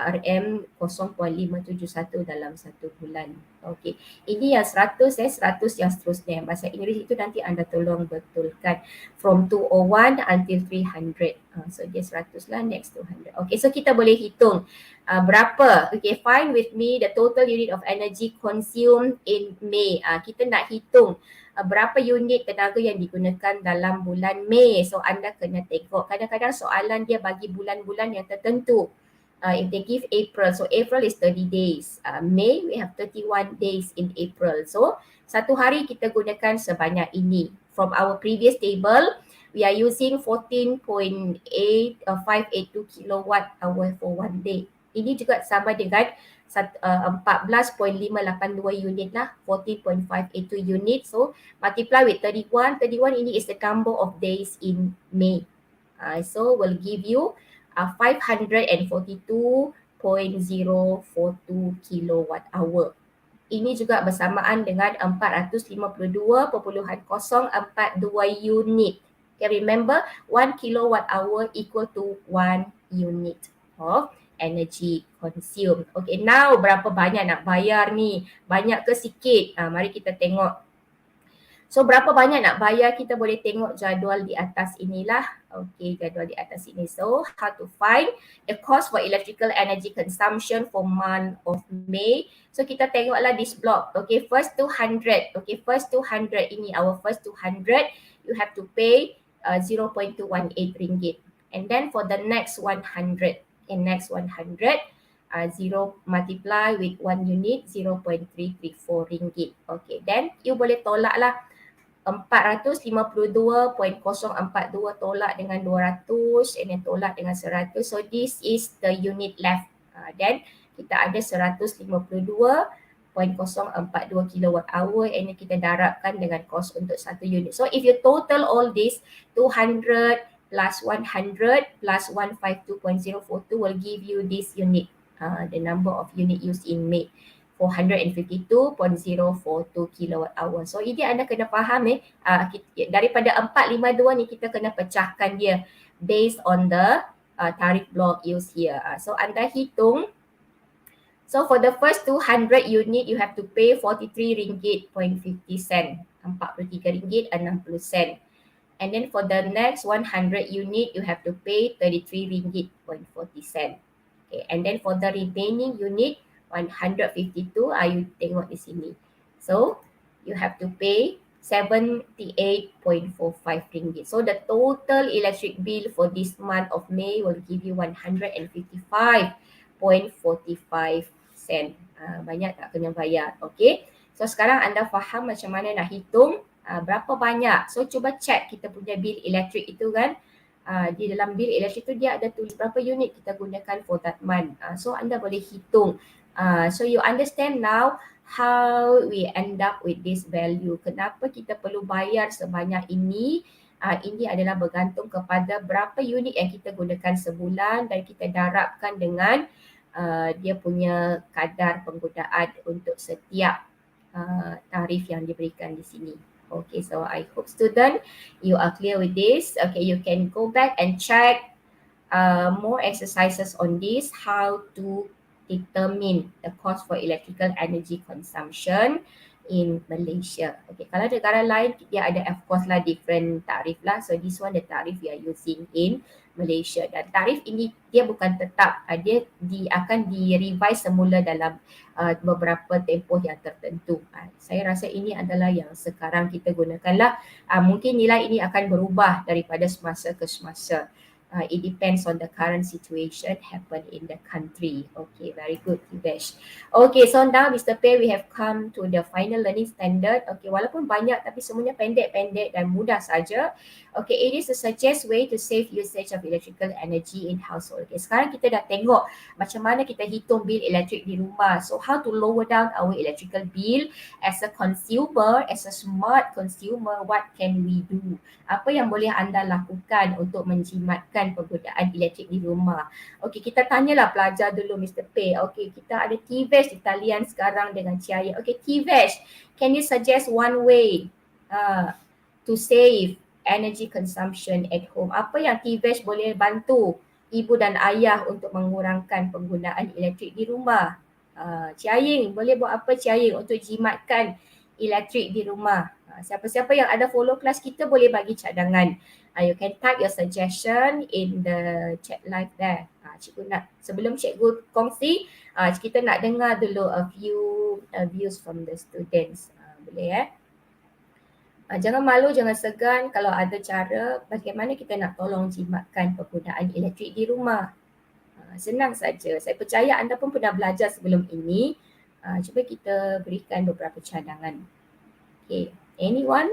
RM 0.571 dalam satu bulan. Okey, ini yang 100, 100 yang seterusnya. Yang bahasa Inggeris itu nanti anda tolong betulkan from 201 until 300. So dia 100 lah, next 200. Okey, so kita boleh hitung berapa. Okay, find with me the total unit of energy consumed in May. Kita nak hitung berapa unit tenaga yang digunakan dalam bulan Mei. So anda kena tengok, kadang-kadang soalan dia bagi bulan-bulan yang tertentu. If they give April, so April is 30 days. May, we have 31 days in April. So, satu hari kita gunakan sebanyak ini. From our previous table, we are using 14.582 kilowatt hour for one day. Ini juga sama dengan 14.582 unit lah, 14.582 unit. So multiply with 31 ini is the number of days in May. So will give you 542.042 kilowatt hour. Ini juga bersamaan dengan 452.042 unit. Okay, remember 1 kilowatt hour equal to 1 unit of energy consumed. Okay, now berapa banyak nak bayar ni? Banyak ke sikit? Mari kita tengok. So berapa banyak nak bayar, kita boleh tengok jadual di atas inilah. Okay, jadual di atas ini. So how to find the cost for electrical energy consumption for month of May. So kita tengoklah this block. Okay, first 200. Okay, first 200 ini, our first 200, you have to pay 0.218 ringgit. And then for the next 100, and next 100, 0 multiply with 1 unit, 0.334 ringgit. Okay, then you boleh tolak lah. 452.042 tolak dengan 200 and then tolak dengan 100. So this is the unit left. Then kita ada 152.042 kilowatt hour and then kita darabkan dengan kos untuk satu unit. So if you total all this, 200 plus 100 plus 152.042 will give you this unit. The number of unit used in May, 452.042 kilowatt hour. So ini anda kena faham daripada 452 ni kita kena pecahkan dia based on the tarif block used here. So anda hitung. So for the first 200 unit you have to pay 43 ringgit 50 sen, 43 ringgit 60 sen. And then for the next 100 unit you have to pay 33 ringgit 40 sen. Okay, and then for the remaining unit 152, you tengok di sini. So you have to pay 78.45 ringgit. So the total electric bill for this month of May will give you 155.45 sen. Banyak tak kena bayar. Okay. So sekarang anda faham macam mana nak hitung berapa banyak. So cuba check kita punya bil elektrik itu kan. Di dalam bil elektrik tu dia ada tulis berapa unit kita gunakan for that month. So anda boleh hitung. So you understand now how we end up with this value. Kenapa kita perlu bayar sebanyak ini? Ini adalah bergantung kepada berapa unit yang kita gunakan sebulan dan kita darabkan dengan dia punya kadar penggunaan untuk setiap tarif yang diberikan di sini. Okay, so I hope student you are clear with this. Okay, you can go back and check more exercises on this, how to determine the cost for electrical energy consumption in Malaysia. Okay, kalau negara lain dia ada of course lah different tarif lah. So this one the tarif we are using in Malaysia, dan tarif ini dia bukan tetap, dia akan di-revise semula dalam beberapa tempoh yang tertentu. Saya rasa ini adalah yang sekarang kita gunakan lah. Mungkin nilai ini akan berubah daripada semasa ke semasa. It depends on the current situation happen in the country. Okay, very good, Kivesh. Okay, so now Mr. Pei, we have come to the final learning standard. Okay, walaupun banyak tapi semuanya pendek-pendek dan mudah saja. Okay, it is a suggest way to save usage of electrical energy in household. Okay, sekarang kita dah tengok macam mana kita hitung bil elektrik di rumah. So how to lower down our electrical bill as a consumer, as a smart consumer, what can we do? Apa yang boleh anda lakukan untuk menjimatkan penggunaan elektrik di rumah? Okey, kita tanyalah pelajar dulu Mr. Pei. Okey, kita ada Tivesh di talian sekarang dengan Cahaya. Okey, Tivesh, can you suggest one way to save energy consumption at home? Apa yang Tivesh boleh bantu ibu dan ayah untuk mengurangkan penggunaan elektrik di rumah? Ciaying, boleh buat apa Ciaying untuk jimatkan elektrik di rumah? Siapa-siapa yang ada follow kelas kita boleh bagi cadangan. You can type your suggestion in the chat live there. Cikgu nak, sebelum cikgu kongsi, kita nak dengar dulu a few views from the students. Boleh Jangan malu, jangan segan kalau ada cara bagaimana kita nak tolong jimatkan penggunaan elektrik di rumah. Senang saja. Saya percaya anda pun pernah belajar sebelum ini. Cuba kita berikan beberapa cadangan. Okay. Anyone?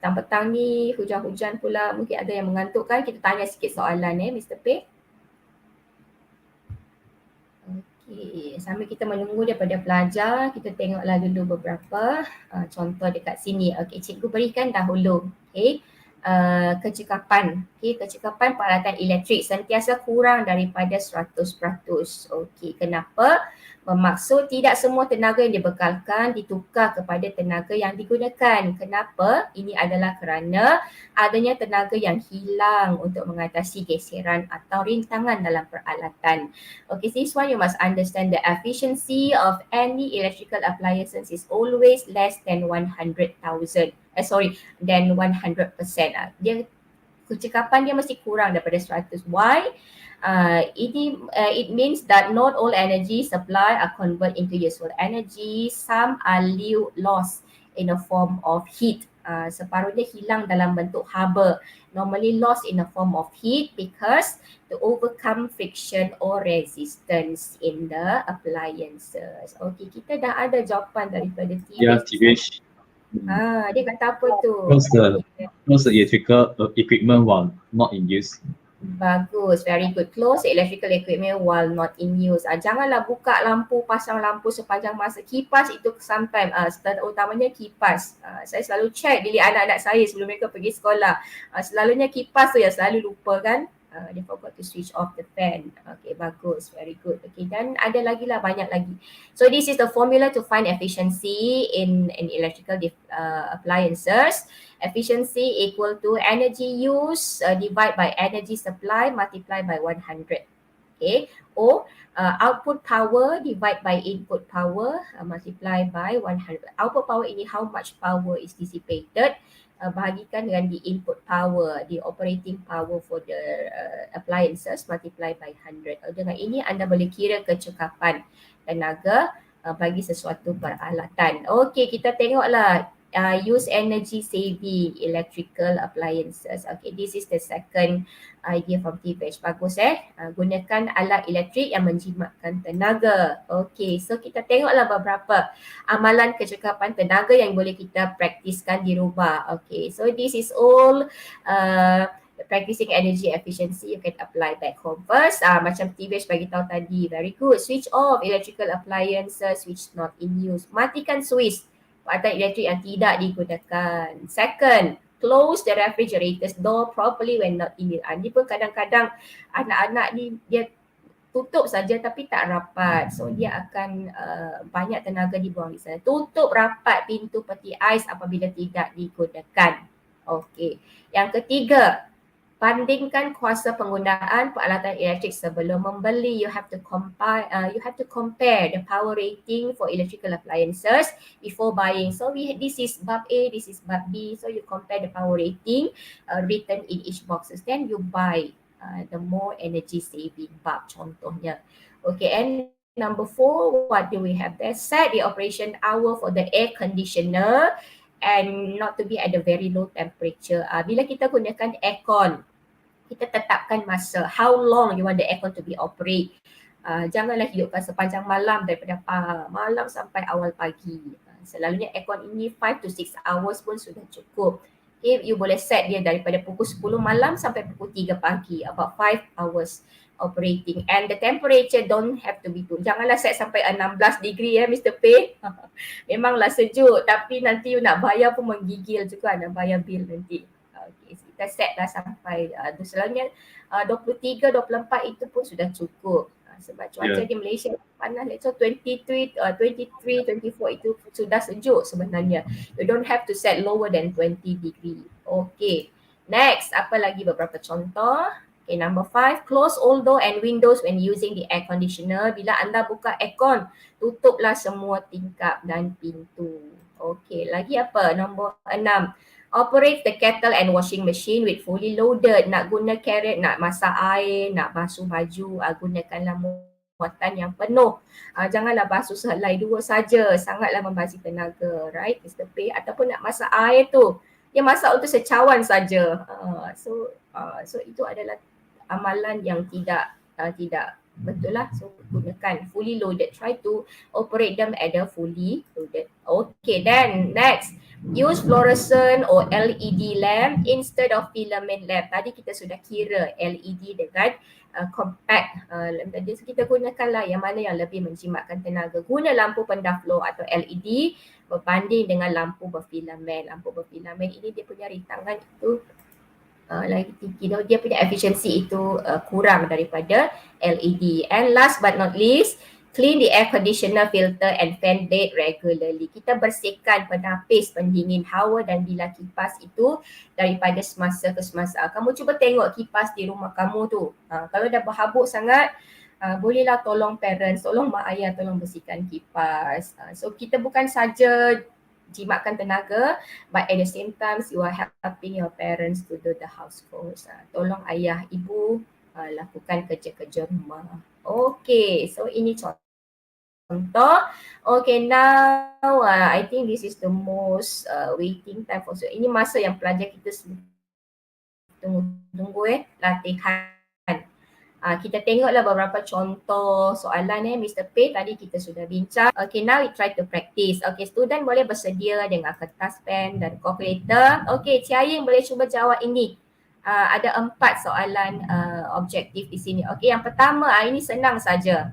Petang-petang ni hujan-hujan pula, mungkin ada yang mengantuk kan? Kita tanya sikit soalan Mr. P. Okey, sambil kita menunggu daripada pelajar, kita tengoklah dulu beberapa contoh dekat sini. Okey, cikgu berikan dahulu. Okey. Kecekapan. Okey, kecekapan peralatan elektrik sentiasa kurang daripada 100%. Okey, kenapa? Bermaksud tidak semua tenaga yang dibekalkan ditukar kepada tenaga yang digunakan. Kenapa? Ini adalah kerana adanya tenaga yang hilang untuk mengatasi geseran atau rintangan dalam peralatan. Okay, this one you must understand the efficiency of any electrical appliances is always less than 100,000. Than 100%. Dia kecekapan dia mesti kurang daripada 100. Why? It means that not all energy supply are converted into useful energy. Some are lost in a form of heat. Separuhnya hilang dalam bentuk haba. Normally lost in a form of heat because to overcome friction or resistance in the appliances. Okay, kita dah ada jawapan daripada TH. Dia kata apa tu? Close the electrical equipment while not in use. Bagus, very good. Close the electrical equipment while not in use. Janganlah buka lampu, pasang lampu sepanjang masa. Kipas itu sometimes, utamanya kipas. Saya selalu check bilik anak-anak saya sebelum mereka pergi sekolah. Selalunya kipas tu yang selalu lupa kan. They forgot to switch off the fan. Okay, bagus, very good. Okay, dan ada lagi lah, banyak lagi. So this is the formula to find efficiency in electrical appliances. Efficiency equal to energy use divided by energy supply multiplied by 100. Okay, or output power divided by input power multiplied by 100. Output power ini how much power is dissipated, bahagikan dengan the input power, the operating power for the appliances multiplied by 100. Dengan ini anda boleh kira kecekapan tenaga bagi sesuatu peralatan. Okey, kita tengoklah use energy saving electrical appliances. Okay, this is the second idea from TPH. Bagus gunakan alat elektrik yang menjimatkan tenaga. Okay, so kita tengoklah beberapa amalan kecekapan tenaga yang boleh kita praktiskan di rumah. Okay, so this is all practicing energy efficiency you can apply back home. First, macam TPH bagi tahu tadi, very good. Switch off electrical appliances which not in use. Matikan switch peralatan elektrik yang tidak digunakan. Second, close the refrigerator's door properly when not in use. Ini pun kadang-kadang anak-anak ni dia tutup saja tapi tak rapat. So dia akan banyak tenaga dibuang di sana. Tutup rapat pintu peti ais apabila tidak digunakan. Okey. Yang ketiga, bandingkan kuasa penggunaan peralatan elektrik sebelum membeli. You have to compare the power rating for electrical appliances before buying. So this is bab A, this is bab B. So you compare the power rating written in each boxes. Then you buy the more energy saving bab contohnya. Okay, and number 4, what do we have there? Set the operation hour for the air conditioner and not to be at a very low temperature. Bila kita gunakan aircon, kita tetapkan masa, how long you want the aircon to be operate. Janganlah hidupkan sepanjang malam daripada malam sampai awal pagi. Selalunya aircon ini 5 to 6 hours pun sudah cukup. Okay, you boleh set dia daripada pukul 10 malam sampai pukul 3 pagi, about 5 hours operating. And the temperature don't have to be too. Janganlah set sampai 16 degree Mr. P. Memanglah sejuk tapi nanti you nak bayar pun menggigil juga, nak bayar bil nanti. Okay, kita set lah sampai selalunya 23, 24 itu pun sudah cukup. Sebab cuaca di Malaysia panas, let's say 23, 24 itu sudah sejuk sebenarnya. You don't have to set lower than 20 degree. Okay, next, apa lagi beberapa contoh? Okay, number 5, close all door and windows when using the air conditioner. Bila anda buka aircon, tutuplah semua tingkap dan pintu. Okay, lagi apa? Nombor 6, operate the kettle and washing machine with fully loaded. Nak guna carrot, nak masak air, nak basuh baju, gunakanlah muatan yang penuh. Janganlah basuh sehelai 2 saja, sangatlah membazir tenaga, right Mr. P? Ataupun nak masak air tu, dia masak untuk secawan saja. So itu adalah amalan yang tidak betul lah. So gunakan fully loaded. Try to operate them at a fully loaded. Okay, then next, Use fluorescent or LED lamp instead of filament lamp. Tadi kita sudah kira LED dengan compact. Jadi kita gunakanlah yang mana yang lebih menjimatkan tenaga. Guna lampu pendah flow atau LED berbanding dengan lampu berfilament. Lampu berfilament ini dia punya rintangan itu lagi tinggi. Dia punya efisiensi itu kurang daripada LED. And last but not least, clean the air conditioner filter and fan blade regularly. Kita bersihkan penapis pendingin hawa dan bilah kipas itu daripada semasa ke semasa. Kamu cuba tengok kipas di rumah kamu tu. Kalau dah berhabuk sangat, bolehlah tolong parents, tolong mak ayah tolong bersihkan kipas. So kita bukan saja jimatkan tenaga, but at the same time you are helping your parents to do the house chores. Tolong ayah ibu lakukan kerja-kerja rumah. Okay, so ini contoh. Okay, now I think this is the most waiting time for so. Ini masa yang pelajar kita tunggu latihan. Kita tengoklah beberapa contoh soalan Mr. P tadi kita sudah bincang. Okay, now we try to practice. Okay, student boleh bersedia dengan kertas, pen dan calculator. Okay, Ciaying boleh cuba jawab ini. Ada 4 soalan objektif di sini. Okay, yang pertama ini senang saja.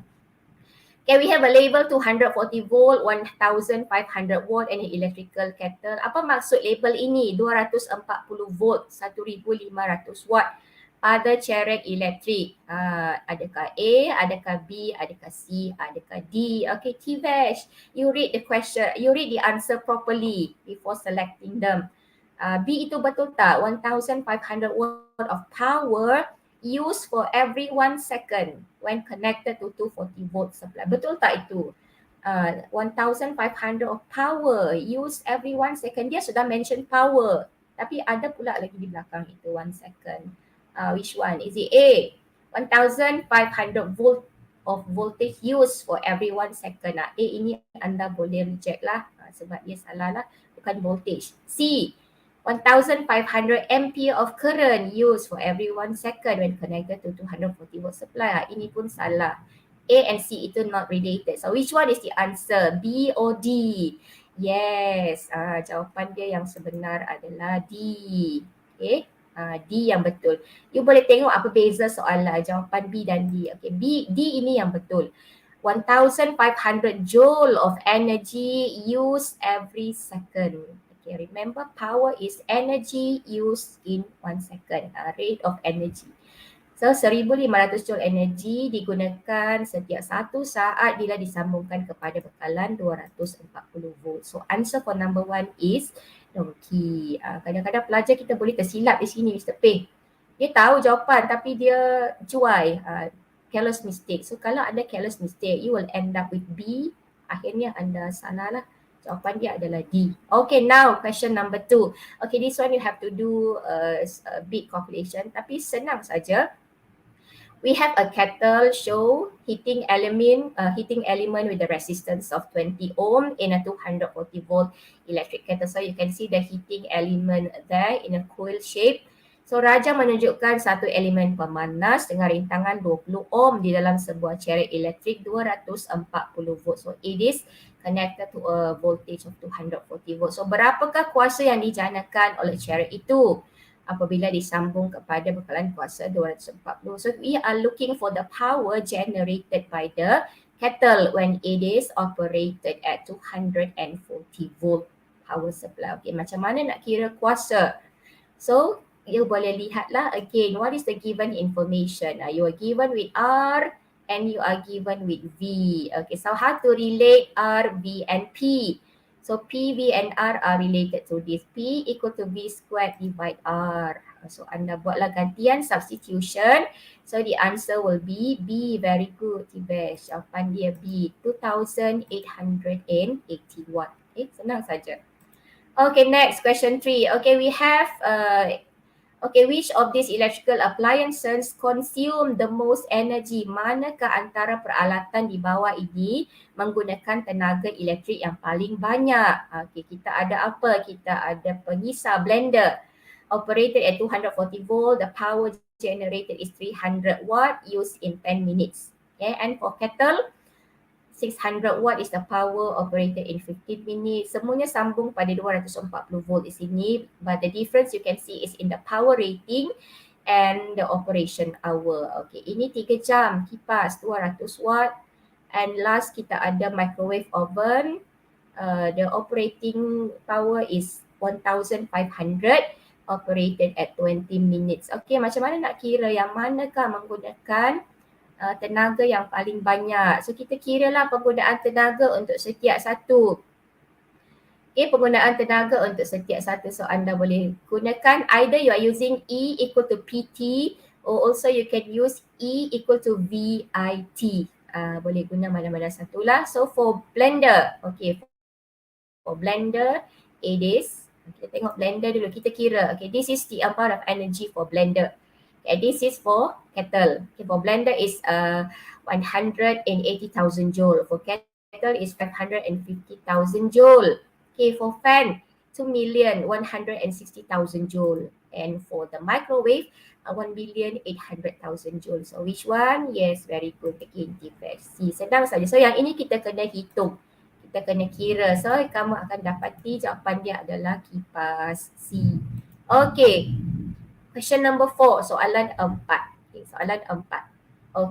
Okay, we have a label 240 volt, 1500 volt and an electrical kettle. Apa maksud label ini? 240 volt, 1500 watt. Pada cerek elektrik. Adakah A, adakah B, adakah C, adakah D? Okay, Tivesh, you read the question, you read the answer properly before selecting them. B itu betul tak? 1500 watt of power used for every 1 second when connected to 240 volt supply. Betul tak itu? 1500 of power used every 1 second. Dia sudah mention power. Tapi ada pula lagi di belakang itu 1 second. Which one? Is it A? 1500 volt of voltage used for every 1 second. A ini anda boleh reject lah sebab dia salah lah. Bukan voltage. C. 1500 ampere of current used for every 1 second when connected to 240 volt supply. Ini pun salah. A and C itu not related. So which one is the answer? B or D? Yes. Jawapan dia yang sebenar adalah D. Okay. D yang betul. You boleh tengok apa beza soalan jawapan B dan D. Okay, D ini yang betul. 1500 joule of energy used every second. Okay, remember power is energy used in 1 second. Rate of energy. So 1500 joule energy digunakan setiap 1 saat bila disambungkan kepada bekalan 240 volt. So answer for number 1 is donkey. Kadang-kadang pelajar kita boleh tersilap di sini Mr. P. Dia tahu jawapan tapi dia cuai. Careless mistake. So kalau ada careless mistake, you will end up with B. Akhirnya anda salah lah. Jawapan dia adalah D. Okay, now question number 2. Okay, this one you have to do a big calculation. Tapi senang saja. We have a kettle show heating element with the resistance of 20 ohm in a 240 volt electric kettle. So you can see the heating element there in a coil shape. So Raja menunjukkan satu elemen pemanas dengan rintangan 20 ohm di dalam sebuah cerek elektrik 240 volt. So it is connected to a voltage of 240 volt. So berapakah kuasa yang dijanakan oleh cerek itu apabila disambung kepada bekalan kuasa 240. So we are looking for the power generated by the kettle when it is operated at 240 volt power supply. Okay, macam mana nak kira kuasa? So you boleh lihatlah again, what is the given information? You are given with R and you are given with V. Okay, so how to relate R, V and P? So P, V and R are related to this. P equal to V squared divide R. So anda buatlah gantian substitution. So the answer will be B. Very good, Tibesh. Jawapan dia B. 2880 watt. Okay, senang saja. Okay, next question 3. Okay, we have okay, which of these electrical appliances consume the most energy? Manakah antara peralatan di bawah ini menggunakan tenaga elektrik yang paling banyak? Okay, kita ada apa? Kita ada pengisar blender. Operated at 240 volt, the power generated is 300 watt, used in 10 minutes. Okay, and for kettle, 600 watt is the power operated in 15 minutes. Semuanya sambung pada 240 volt di sini, but the difference you can see is in the power rating and the operation hour. Okay, ini 3 jam kipas 200 watt. And last kita ada microwave oven. The operating power is 1500, operated at 20 minutes. Okay, macam mana nak kira yang manakah menggunakan tenaga yang paling banyak? So kita kiralah penggunaan tenaga untuk setiap satu. Okay, penggunaan tenaga untuk setiap satu. So anda boleh gunakan either you are using E equal to PT or also you can use E equal to VIT. Boleh guna mana-mana satulah. So for blender, okay, for blender it is, kita tengok blender dulu, kita kira, okay, this is the amount of energy for blender. Okay, this is for kettle. Okay, for blender is 180,000 joule. For kettle is 550,000 joule. Okay, for fan 2,160,000 joule. And for the microwave 1,800,000 joule. So which one? Yes, very good. Again, depress C. Senang saja. So yang ini kita kena hitung. Kita kena kira. So kamu akan dapati jawapan dia adalah kipas C. Okay. Question number 4. Soalan 4. Okay, soalan 4.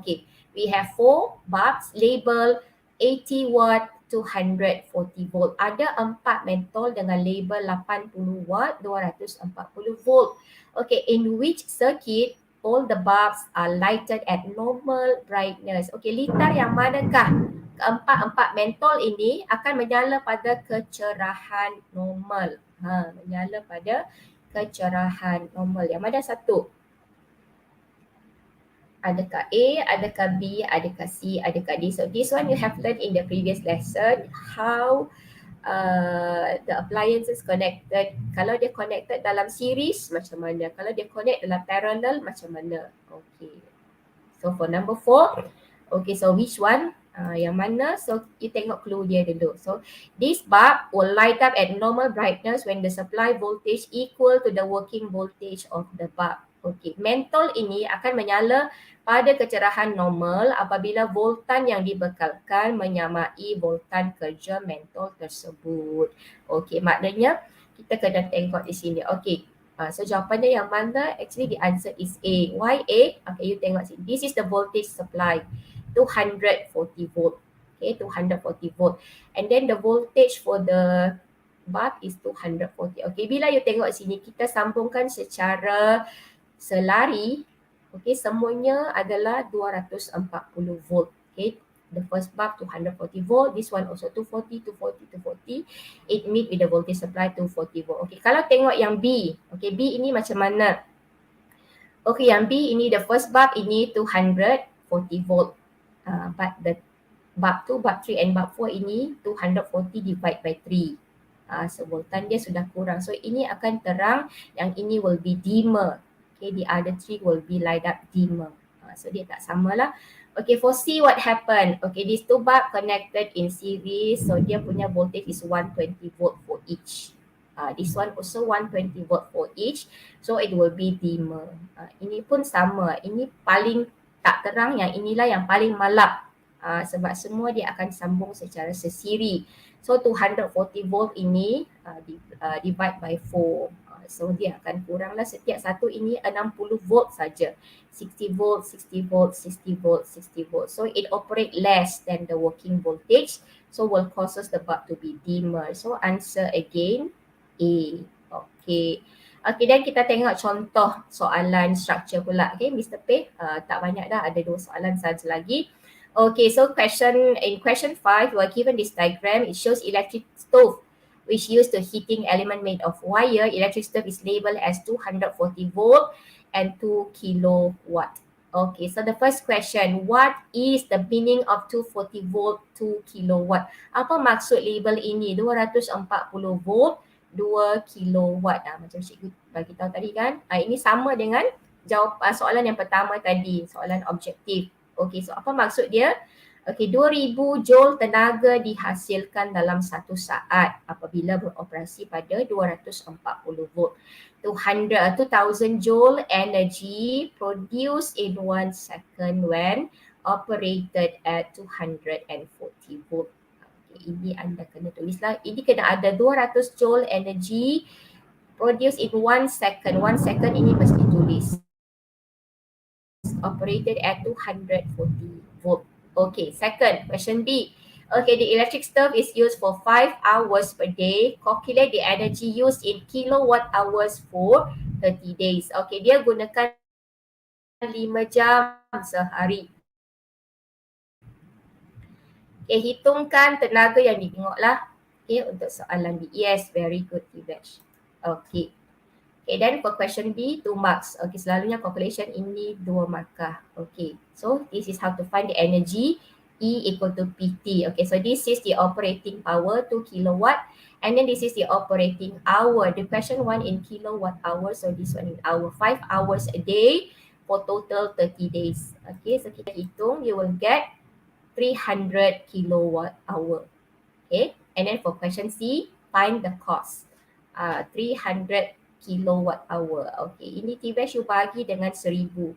Okay. We have 4 bulbs label 80 watt 240 volt. Ada 4 mentol dengan label 80 watt 240 volt. Okay, in which circuit all the bulbs are lighted at normal brightness? Okay, litar yang manakah? Keempat-empat mentol ini akan menyala pada kecerahan normal. Menyala pada kecerahan normal. Yang mana satu? Adakah A, adakah B, adakah C, adakah D? So this one you have learned in the previous lesson how the appliances connected. Kalau dia connected dalam series macam mana? Kalau dia connect dalam parallel macam mana? Okay. So for number 4, okay, so which one? Yang mana? So you tengok clue dia dulu. So this bulb will light up at normal brightness when the supply voltage equal to the working voltage of the bulb. Okay, mentol ini akan menyala pada kecerahan normal apabila voltan yang dibekalkan menyamai voltan kerja mentol tersebut. Okay, maknanya kita kena tengok di sini. Okay, so jawapannya yang mana? Actually the answer is A. Why A? Okay, you tengok sini. This is the voltage supply. 240 volt. Okay, 240 volt. And then the voltage for the bulb is 240. Okay, bila you tengok sini, kita sambungkan secara selari. Okay, semuanya adalah 240 volt. Okay, the first bulb 240 volt, this one also 240, 240, 240. It meet with the voltage supply 240 volt. Okay, kalau tengok yang B, okay, B ini macam mana? Okay, yang B ini the first bulb ini 240 volt. But the bulb 2, bulb 3 and bulb 4 ini 240 divide by 3. So voltan dia sudah kurang. So ini akan terang, yang ini will be dimmer. Okay, the other 3 will be light up dimmer. So dia tak samalah. Okay, for C what happened? Okay, these 2 bulb connected in series. So dia punya voltage is 120 volt for each. This one also 120 volt for each. So it will be dimmer. Ini pun sama. Ini paling tak terang, yang inilah yang paling malap. Sebab semua dia akan sambung secara sesiri. So 240 volt ini divide by 4. So dia akan kuranglah, setiap satu ini 60 volt saja. 60 volt, 60 volt, 60 volt, 60 volt. So it operate less than the working voltage. So will causes the bulb to be dimmer. So answer again A. Okay. Okay, dan kita tengok contoh soalan structure pula. Okay, Mr. P, tak banyak dah, ada 2 soalan saja lagi. Okay, so in question 5, you are given this diagram. It shows electric stove which used the heating element made of wire. Electric stove is labeled as 240 volt and 2 kilowatt. Okay, so the first question, what is the meaning of 240 volt, 2 kilowatt? Apa maksud label ini? 240 volt, 2 kilowatt. Macam cikgu bagi tahu tadi kan. Ini sama dengan jawapan soalan yang pertama tadi, soalan objektif. Okey, so apa maksud dia? Okey, 2000 joule tenaga dihasilkan dalam 1 saat apabila beroperasi pada 240 volt. 2000 joule energy produced in 1 second when operated at 240 volt. Okay, ini anda kena tulislah. Ini kena ada 200 joule energy produced in 1 second. 1 second ini mesti tulis. Operated at 240 volt. Okay, second, question B. Okay, the electric stove is used for 5 hours per day. Calculate the energy used in kilowatt hours for 30 days. Okay, dia gunakan 5 jam sehari. Okay, hitungkan tenaga yang ditengoklah. Okay, untuk soalan B. Yes, very good, Tivesh. Okay. Okay, then for question B, 2 marks. Okay, selalunya calculation ini 2 markah. Okay, so this is how to find the energy. E equal to PT. Okay, so this is the operating power, 2 kilowatt. And then this is the operating hour. The question 1 in kilowatt hour. So this one in hour. 5 hours a day for total 30 days. Okay, so kita hitung, you will get 300 kilowatt hour. Okay, and then for question C, find the cost. 300 kilowatt hour. Okay, ini Tivesh you bagi dengan 1000.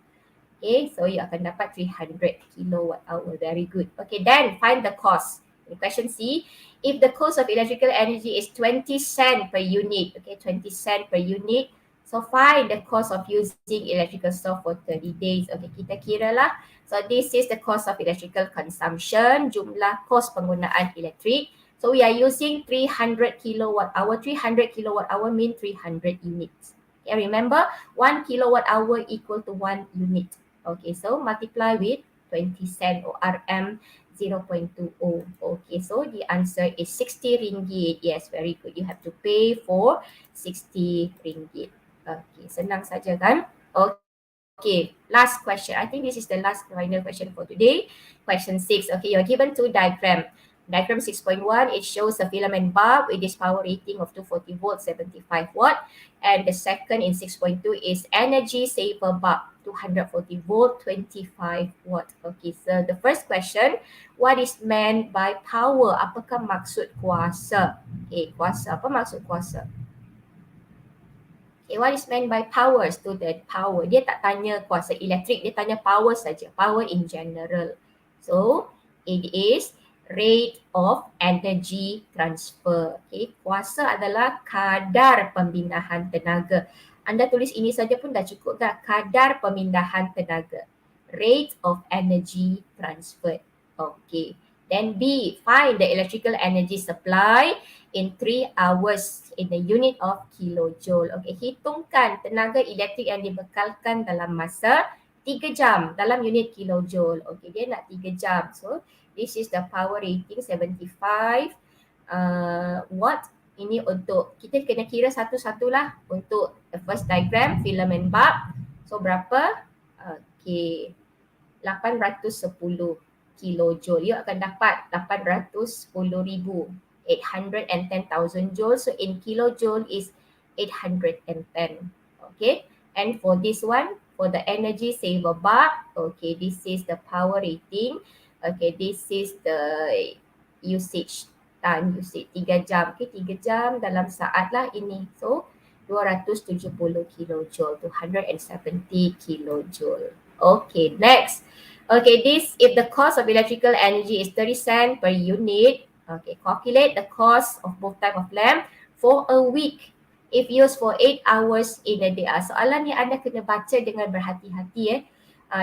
Okay, so you akan dapat 300 kilowatt hour. Very good. Okay, then find the cost. In question C, if the cost of electrical energy is 20 cent per unit, okay, 20 cent per unit, so find the cost of using electrical stove for 30 days. Okay, kita kira lah. So this is the cost of electrical consumption, jumlah kos penggunaan elektrik. So we are using 300 kilowatt hour. 300 kilowatt hour mean 300 units. Okay, remember 1 kilowatt hour equal to 1 unit. Okay, so multiply with 20 cent or RM 0.20. Okay, so the answer is 60 ringgit. Yes, very good. You have to pay for 60 ringgit. Okay, senang saja kan? Okay, last question. I think this is the last final question for today. Question 6. Okay, you're given 2 diagrams. Diagram 6.1, it shows a filament bulb with this power rating of 240 volts, 75 watt. And the second in 6.2 is energy saver bulb, 240 volt, 25 watt. Okay, so the first question, what is meant by power? Apakah maksud kuasa? Okay, kuasa. Apa maksud kuasa? Okay, what is meant by power, student? Power. Dia tak tanya kuasa elektrik, dia tanya power saja. Power in general. So, it is rate of energy transfer. Okay, kuasa adalah kadar pemindahan tenaga. Anda tulis ini saja pun dah cukup dah. Kadar pemindahan tenaga. Rate of energy transfer. Okay. Then B, find the electrical energy supply in 3 hours in the unit of kilojoule. Okay, hitungkan tenaga elektrik yang dibekalkan dalam masa 3 jam dalam unit kilojoule. Okay, dia nak 3 jam. So, this is the power rating 75 watt. Ini untuk, kita kena kira satu-satu lah. Untuk the first diagram, filament bulb. So berapa? Okay, 810 kilojoule. You akan dapat 810,000. 810,000 joule. So in kilojoule is 810. Okay, and for this one, for the energy saver bulb, okay, this is the power rating. Okay, this is the usage, time usage 3 jam. Okay, 3 jam dalam saat lah ini. So, 270 kilojoule, 270 kilojoule. Okay, next. Okay, this, if the cost of electrical energy is 30 cent per unit, okay, calculate the cost of both type of lamp for a week if used for 8 hours in a day. Soalan ni anda kena baca dengan berhati-hati.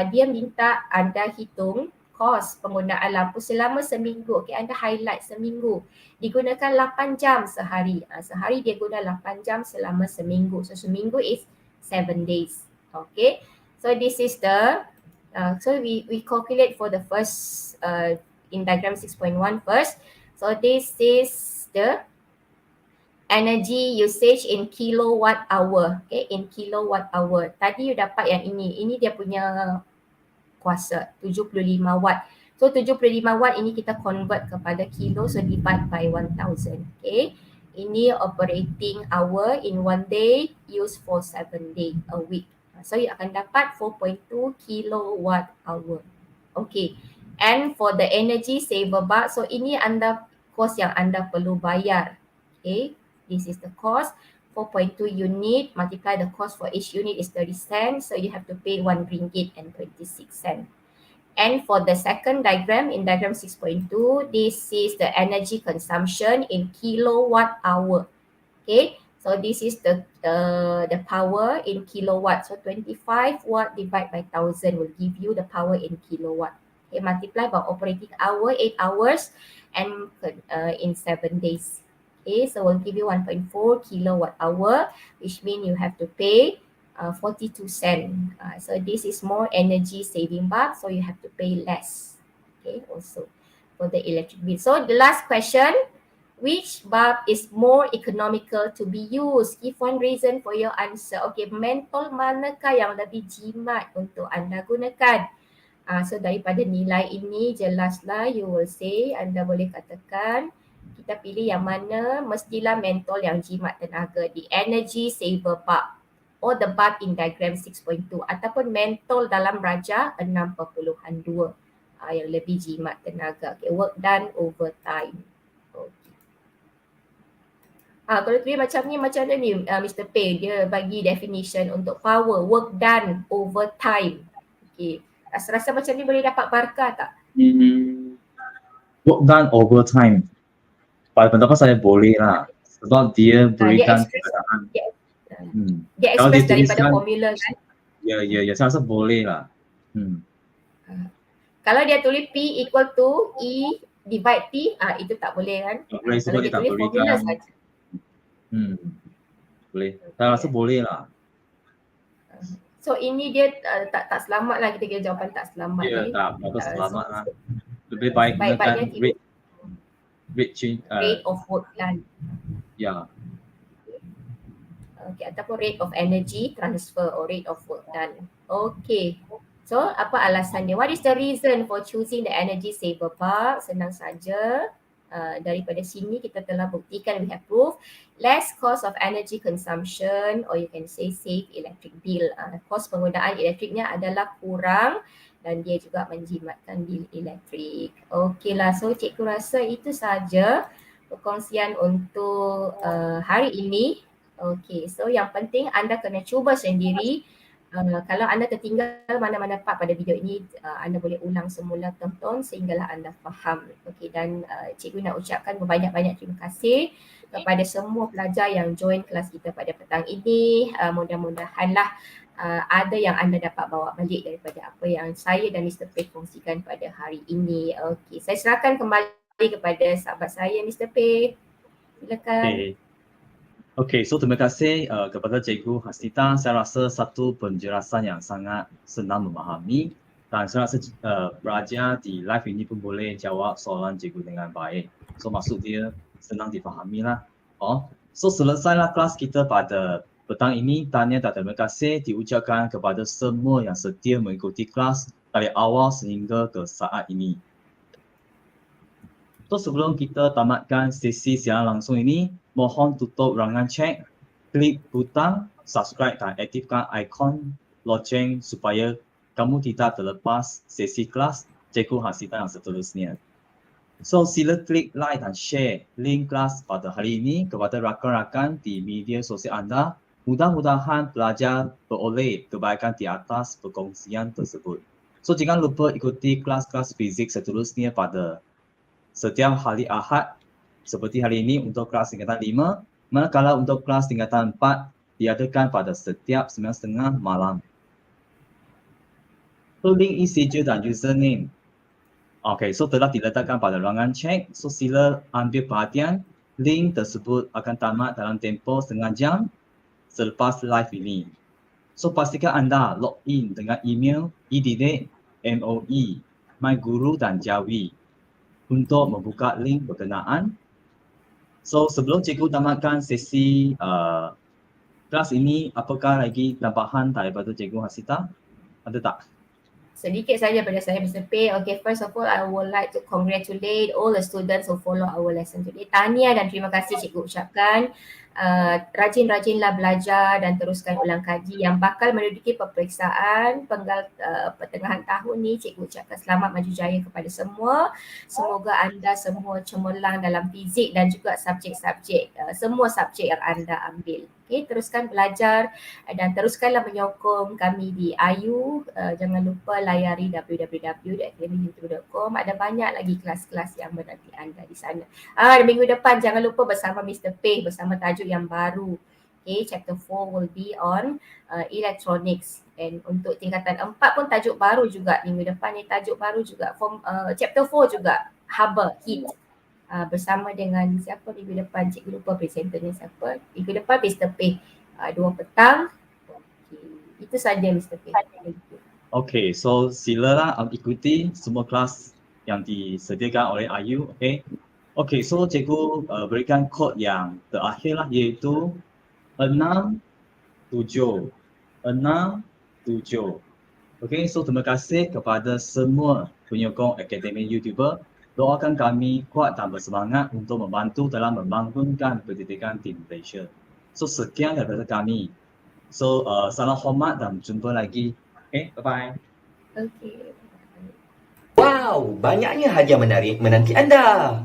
Dia minta anda hitung kos penggunaan lampu selama seminggu. Okay, anda highlight seminggu. Digunakan 8 jam sehari. Sehari dia guna 8 jam selama seminggu. So seminggu is 7 days. Okay, so this is the, so we calculate for the first, in diagram 6.1 first. So this is the energy usage in kilowatt hour. Okay, in kilowatt hour. Tadi you dapat yang ini. Ini dia punya kuasa 75 watt. So 75 watt ini kita convert kepada kilo, so divide by 1000. Okay, ini operating hour in 1 day, used for 7 day a week. So you akan dapat 4.2 kilowatt hour. Okay, and for the energy saver bulb, so ini anda kos yang anda perlu bayar. Okay, this is the cost. 4.2 unit, multiply the cost for each unit is 30 cents. So you have to pay 1 ringgit and 26 cents. And for the second diagram, in diagram 6.2, this is the energy consumption in kilowatt hour. Okay, so this is the power in kilowatt. So 25 watt divided by 1000 will give you the power in kilowatt. Okay, multiply by operating hour, 8 hours, and in 7 days. Okay, so will give you 1.4 kilowatt hour, which means you have to pay 42 cents. So this is more energy saving bulb, so you have to pay less. Okay, also for the electric bill. So the last question, which bulb is more economical to be used? Give one reason for your answer. Okay, mentol manakah yang lebih jimat untuk anda gunakan? So daripada nilai ini jelaslah you will say, anda boleh katakan kita pilih yang mana, mestilah mentol yang jimat tenaga, the energy saver bulb or the bulb in diagram 6.2 ataupun mentol dalam darjah 6.2 yang lebih jimat tenaga. Okay, work done over time. Kalau tulis macam ni, macam mana ni Mr. Pei, dia bagi definition untuk power, work done over time. Okay, rasa-rasa macam ni boleh dapat markah tak? Work done over time. Pada pendapat saya boleh lah. Sebab dia berikan keadaan. Dia express daripada formula kan? Ya, saya rasa boleh lah. Kalau dia tulis P equal to E divide T, itu tak boleh kan? Boleh, kalau dia tulis formula saja. Boleh. Saya rasa boleh lah. So ini dia tak selamat lah, kita kira jawapan tak selamat. Ya, tak selamat lah. Lebih baik gunakan rate of work done. Ya. Okay, ataupun rate of energy transfer or rate of work done. Okay. So apa alasan dia? What is the reason for choosing the energy saver bulb? Senang saja. Daripada sini kita telah buktikan, we have proof less cost of energy consumption, or you can say save electric bill. Kos penggunaan elektriknya adalah kurang dan dia juga menjimatkan bil elektrik. Okeylah, so cikgu rasa itu saja perkongsian untuk hari ini. Okay, so yang penting anda kena cuba sendiri. Kalau anda tertinggal mana-mana part pada video ini, anda boleh ulang semula, tonton sehinggalah anda faham. Okey, dan cikgu nak ucapkan berbanyak-banyak terima kasih kepada semua pelajar yang join kelas kita pada petang ini. Mudah-mudahanlah ada yang anda dapat bawa balik daripada apa yang saya dan Mr. Pei kongsikan pada hari ini. Okey, saya serahkan kembali kepada sahabat saya, Mr. Pei. Silakan. Okay, so terima kasih kepada Cikgu Hasnitah. Saya rasa satu penjelasan yang sangat senang memahami dan saya rasa pelajar di live ini pun boleh jawab soalan cikgu dengan baik. So maksud dia senang difahami lah. So selesailah kelas kita pada petang ini. Tanya dan terima kasih diucapkan kepada semua yang setia mengikuti kelas dari awal sehingga ke saat ini. So sebelum kita tamatkan sesi siaran langsung ini, mohon tutup ruangan chat, klik butang subscribe dan aktifkan ikon loceng supaya kamu tidak terlepas sesi kelas Cikgu Hasnitah yang seterusnya. So sila klik like dan share link kelas pada hari ini kepada rakan-rakan di media sosial anda. Mudah-mudahan pelajar beroleh kebaikan di atas perkongsian tersebut. So jangan lupa ikuti kelas-kelas fizik seterusnya pada setiap hari Ahad seperti hari ini untuk kelas tingkatan 5, manakala untuk kelas tingkatan 4 diadakan pada setiap 9.30 malam. So link e-schedule dan username. Okay, so telah diletakkan pada ruangan chat. So sila ambil perhatian, link tersebut akan tamat dalam tempoh setengah jam selepas live ini. So pastikan anda log in dengan email e-didik, MOE, MyGuru dan Jawi untuk membuka link berkenaan. So sebelum cikgu tamatkan sesi kelas ini, apakah lagi tambahan daripada Cikgu Hasnitah? Ada tak? Sedikit saja pada saya, Mr. Pei. Okay, first of all, I would like to congratulate all the students who follow our lesson today. Tahniah dan terima kasih cikgu ucapkan rajin-rajinlah belajar dan teruskan ulang kaji yang bakal menduduki peperiksaan penggal pertengahan tahun ni. Cikgu ucapkan selamat maju jaya kepada semua. Semoga anda semua cemerlang dalam fizik dan juga subjek-subjek, semua subjek yang anda ambil. Okay, teruskan belajar dan teruskanlah menyokong kami di AYU. Jangan lupa layari www.academyyoutube.com. Ada banyak lagi kelas-kelas yang menanti anda di sana. Minggu depan jangan lupa bersama Mr. P bersama tajuk yang baru. Okay, chapter 4 will be on electronics. And untuk tingkatan 4 pun tajuk baru juga minggu depan ni, tajuk baru juga. Chapter 4 juga, haba, heat. Bersama dengan siapa minggu depan, cikgu lupa presenternya siapa. Minggu depan Mr. P, 2 petang. Okay. Itu saja Mr. P. Okay, so silalah ikuti semua kelas yang disediakan oleh AYU. Okay, so cikgu berikan kod yang terakhir lah, iaitu 67. Okay, so terima kasih kepada semua penyokong Akademi YouTuber. Doakan kami kuat dan bersemangat untuk membantu dalam membangunkan pendidikan di Malaysia. So sekian daripada kami. So salam hormat dan jumpa lagi. Okay, bye-bye. Okay. Wow, banyaknya hadiah menarik menanti anda.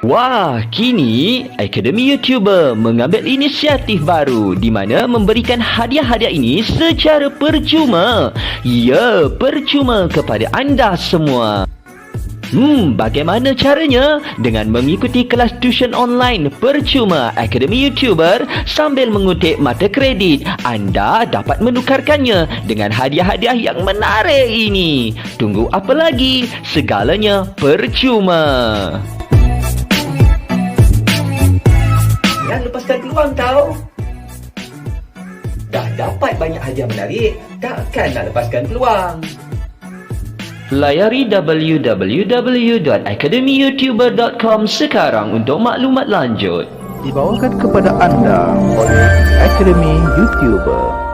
Wah, kini Akademi YouTuber mengambil inisiatif baru di mana memberikan hadiah-hadiah ini secara percuma. Ya, percuma kepada anda semua. Bagaimana caranya? Dengan mengikuti kelas tuition online percuma Akademi YouTuber sambil mengutip mata kredit, anda dapat menukarkannya dengan hadiah-hadiah yang menarik ini. Tunggu apa lagi? Segalanya percuma. Jangan lepaskan peluang tau. Dah dapat banyak hadiah menarik, takkan nak lepaskan peluang. Layari www.academyyoutuber.com sekarang untuk maklumat lanjut. Dibawakan kepada anda oleh Akademi YouTuber.